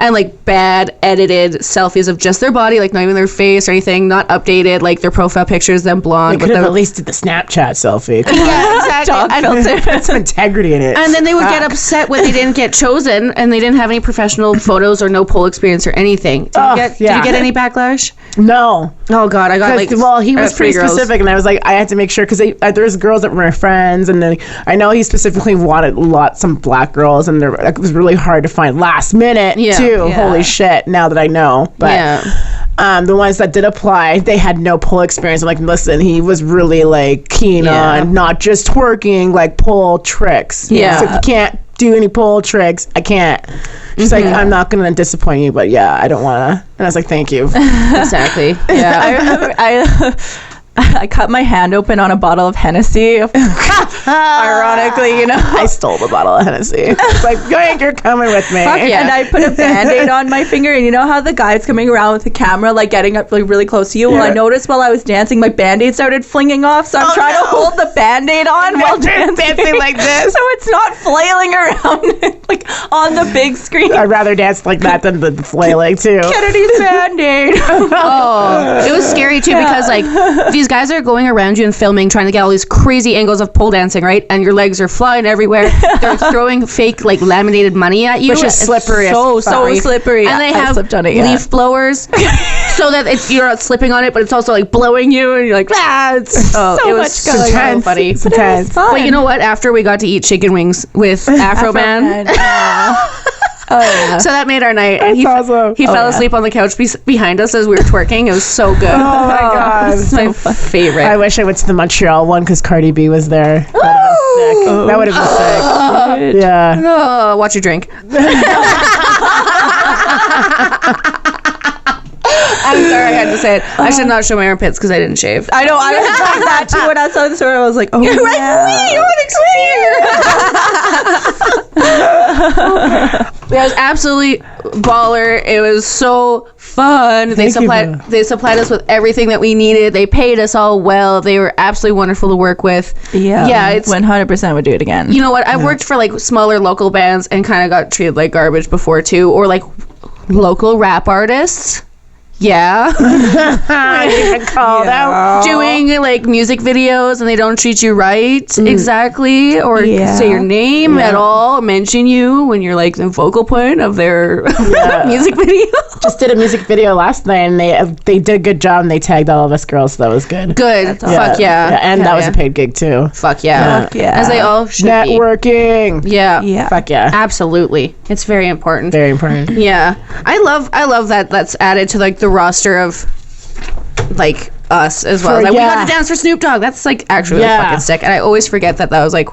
Speaker 1: and like bad edited selfies of just their body, like not even their face or anything, not updated, like their profile pictures, them
Speaker 2: They
Speaker 1: blonde.
Speaker 2: could have at least did the Snapchat selfie. Come on.
Speaker 1: Yeah, exactly.
Speaker 3: Dog
Speaker 1: And-
Speaker 3: filter.
Speaker 2: That's some integrity in it.
Speaker 1: And then they would get upset when they didn't get chosen and they didn't have any professional photos or no pole experience or anything. Did you get any backlash?
Speaker 2: No.
Speaker 1: Oh God, I got like.
Speaker 2: Well, he
Speaker 1: I
Speaker 2: was
Speaker 1: got 3
Speaker 2: pretty
Speaker 1: girls.
Speaker 2: specific, and I was like, I had to make sure because there's girls that were my friends, and then I know he specifically wanted some black girls, and it was really hard to find last minute
Speaker 1: Yeah.
Speaker 2: too.
Speaker 3: Yeah.
Speaker 2: Holy shit! Now that I know, but
Speaker 1: Yeah.
Speaker 2: the ones that did apply, they had no pole experience. I'm like, listen, he was really like keen on not just twerking, like pole tricks.
Speaker 1: Yeah.
Speaker 2: So if you can't do any pole tricks, I can't. She's like, I'm not gonna disappoint you, but yeah, I don't wanna. And I was like, thank you.
Speaker 1: Exactly. Yeah.
Speaker 3: I remember I cut my hand open on a bottle of Hennessy. Ironically, you know.
Speaker 2: I stole the bottle of Hennessy. It's like, yoink, you're coming with me.
Speaker 1: Fuck yeah.
Speaker 3: And I put a Band-Aid on my finger, and you know how the guy's coming around with the camera, like getting up like really close to you? Well, I
Speaker 2: Yeah.
Speaker 3: noticed while I was dancing, my Band-Aid started flinging off, so I'm trying to hold the Band-Aid on while dancing
Speaker 2: like this.
Speaker 3: so it's not flailing around like on the big screen.
Speaker 2: I'd rather dance like that than the flailing too.
Speaker 3: Kennedy's Band-Aid.
Speaker 1: Oh, it was scary too because like these guys are going around you and filming, trying to get all these crazy angles of pole dancing, right? And your legs are flying everywhere. They're throwing fake like laminated money at you,
Speaker 2: Which is
Speaker 1: It's
Speaker 2: slippery as
Speaker 1: so
Speaker 2: fuck.
Speaker 3: So slippery.
Speaker 1: And they
Speaker 3: I
Speaker 1: have
Speaker 3: slipped on it,
Speaker 1: leaf blowers, so that you're not slipping on it, but it's also like blowing you, and you're like, it's
Speaker 3: So
Speaker 1: it was
Speaker 3: much
Speaker 1: so
Speaker 3: going on.
Speaker 1: funny.
Speaker 2: It's intense.
Speaker 1: But you know what? After we got to eat chicken wings with Afro Man.
Speaker 3: Oh yeah.
Speaker 1: So that made our night, and
Speaker 2: That's awesome.
Speaker 1: he fell
Speaker 3: yeah.
Speaker 1: asleep on the couch behind us as we were twerking. It was so good.
Speaker 2: Oh my god.
Speaker 1: It's my favorite.
Speaker 2: I wish I went to the Montreal one because Cardi B was there. That would have been sick. Yeah.
Speaker 1: Oh, watch your drink. I'm sorry I had to say it. I should not show my armpits because I didn't shave.
Speaker 3: I know. I was like that too when I saw the story. I was like, oh
Speaker 1: You're like,
Speaker 3: yeah.
Speaker 1: It was absolutely baller. It was so fun. They supplied us with everything that we needed. They paid us all well. They were absolutely wonderful to work with. Yeah, it's
Speaker 3: 100% would do it again.
Speaker 1: you know what? I've worked for like smaller local bands and kind of got treated like garbage before too, or like local rap artists. Yeah.
Speaker 2: Even called out.
Speaker 1: Doing like music videos and they don't treat you right exactly, or
Speaker 3: Yeah.
Speaker 1: say your name at all, mention you when you're like the focal point of their music video.
Speaker 2: Just did a music video last night, and they did a good job, and they tagged all of us girls, so that was good.
Speaker 1: Good. Fuck yeah.
Speaker 2: And
Speaker 1: Hell
Speaker 2: that was
Speaker 1: yeah.
Speaker 2: a paid gig too.
Speaker 1: Fuck yeah.
Speaker 3: Fuck yeah.
Speaker 1: As they all should be.
Speaker 2: Networking.
Speaker 1: Yeah.
Speaker 3: Yeah.
Speaker 2: Fuck yeah.
Speaker 1: Absolutely. It's very important.
Speaker 2: Very important.
Speaker 1: Yeah. I love that that's added to like the roster of like us as well.
Speaker 2: For-
Speaker 1: Like we
Speaker 2: yeah.
Speaker 1: got to dance for Snoop Dogg. That's like actually really
Speaker 2: Yeah.
Speaker 1: fucking sick. And I always forget that was like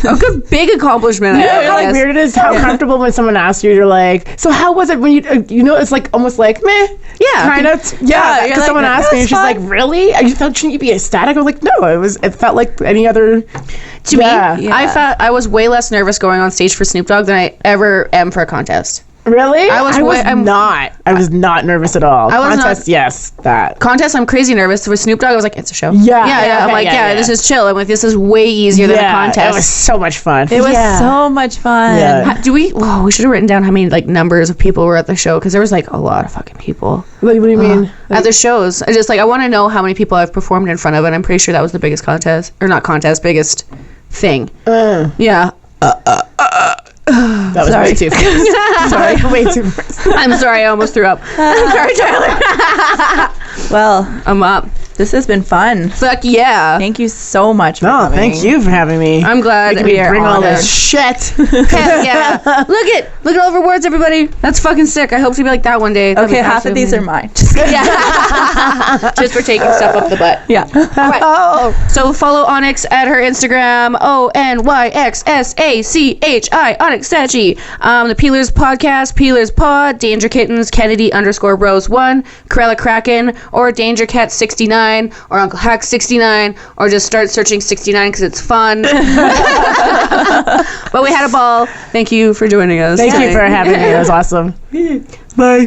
Speaker 1: a good big accomplishment.
Speaker 2: You know
Speaker 1: I
Speaker 2: how like
Speaker 1: guess.
Speaker 2: weird it is how comfortable when someone asks you, you're like, so how was it when it's like almost like meh,
Speaker 1: Yeah.
Speaker 2: kind of, yeah.
Speaker 3: you're
Speaker 2: Because
Speaker 3: like,
Speaker 2: someone asked me, and
Speaker 3: "That's
Speaker 2: she's
Speaker 3: fine."
Speaker 2: like, really? I felt shouldn't you be ecstatic? I was like, no, it felt like any other.
Speaker 1: To me, I was way less nervous going on stage for Snoop Dogg than I ever am for a contest.
Speaker 2: Really? I was
Speaker 1: I'm-
Speaker 2: not. I was not nervous at all.
Speaker 1: I was not-
Speaker 2: Contest, yes, that.
Speaker 1: Contest, I'm crazy nervous. With Snoop Dogg, I was like, it's a show.
Speaker 2: Yeah.
Speaker 1: I'm
Speaker 2: Okay,
Speaker 1: like,
Speaker 2: yeah.
Speaker 1: this is chill. I'm like, this is way easier than a
Speaker 2: It was
Speaker 1: contest.
Speaker 2: so much fun.
Speaker 3: It was so much fun.
Speaker 2: Yeah.
Speaker 1: Do we? Oh, we should have written down how many like numbers of people were at the show because there was like a lot of fucking people
Speaker 2: What do you mean?
Speaker 1: at the shows. I want to know how many people I've performed in front of, and I'm pretty sure that was the biggest contest, or not contest, biggest thing. Yeah.
Speaker 2: That was way too fast. Sorry, way too fast.
Speaker 1: I'm sorry, I almost threw up. Sorry, Tyler.
Speaker 3: Well,
Speaker 1: I'm up.
Speaker 3: this has been fun.
Speaker 1: Fuck yeah.
Speaker 3: Thank you so much for
Speaker 2: No,
Speaker 3: coming.
Speaker 2: thank you for having me.
Speaker 1: I'm glad
Speaker 3: We are
Speaker 2: Bring all
Speaker 3: honored.
Speaker 2: this shit.
Speaker 1: Heck yeah. Look at all of our words, everybody. That's fucking sick. I hope to be like that one day. That'd
Speaker 3: Okay,
Speaker 1: be
Speaker 3: half of these are
Speaker 1: absolutely
Speaker 3: mine. Just kidding.
Speaker 1: Yeah. Just for taking stuff up the butt.
Speaker 3: Yeah.
Speaker 2: Oh,
Speaker 1: So follow Onyx at her Instagram, ONYXSACHI, Onyx Sachi. The Peelerz podcast, Peelerz Pod, Danger Kittens, Kennedy_Rose1, Corella Kraken, or Danger Cat 69, or Uncle Hack 69, or just start searching 69 because it's fun. But we had a ball. Thank you for joining us.
Speaker 2: thank you for having me. It was awesome.
Speaker 1: Bye.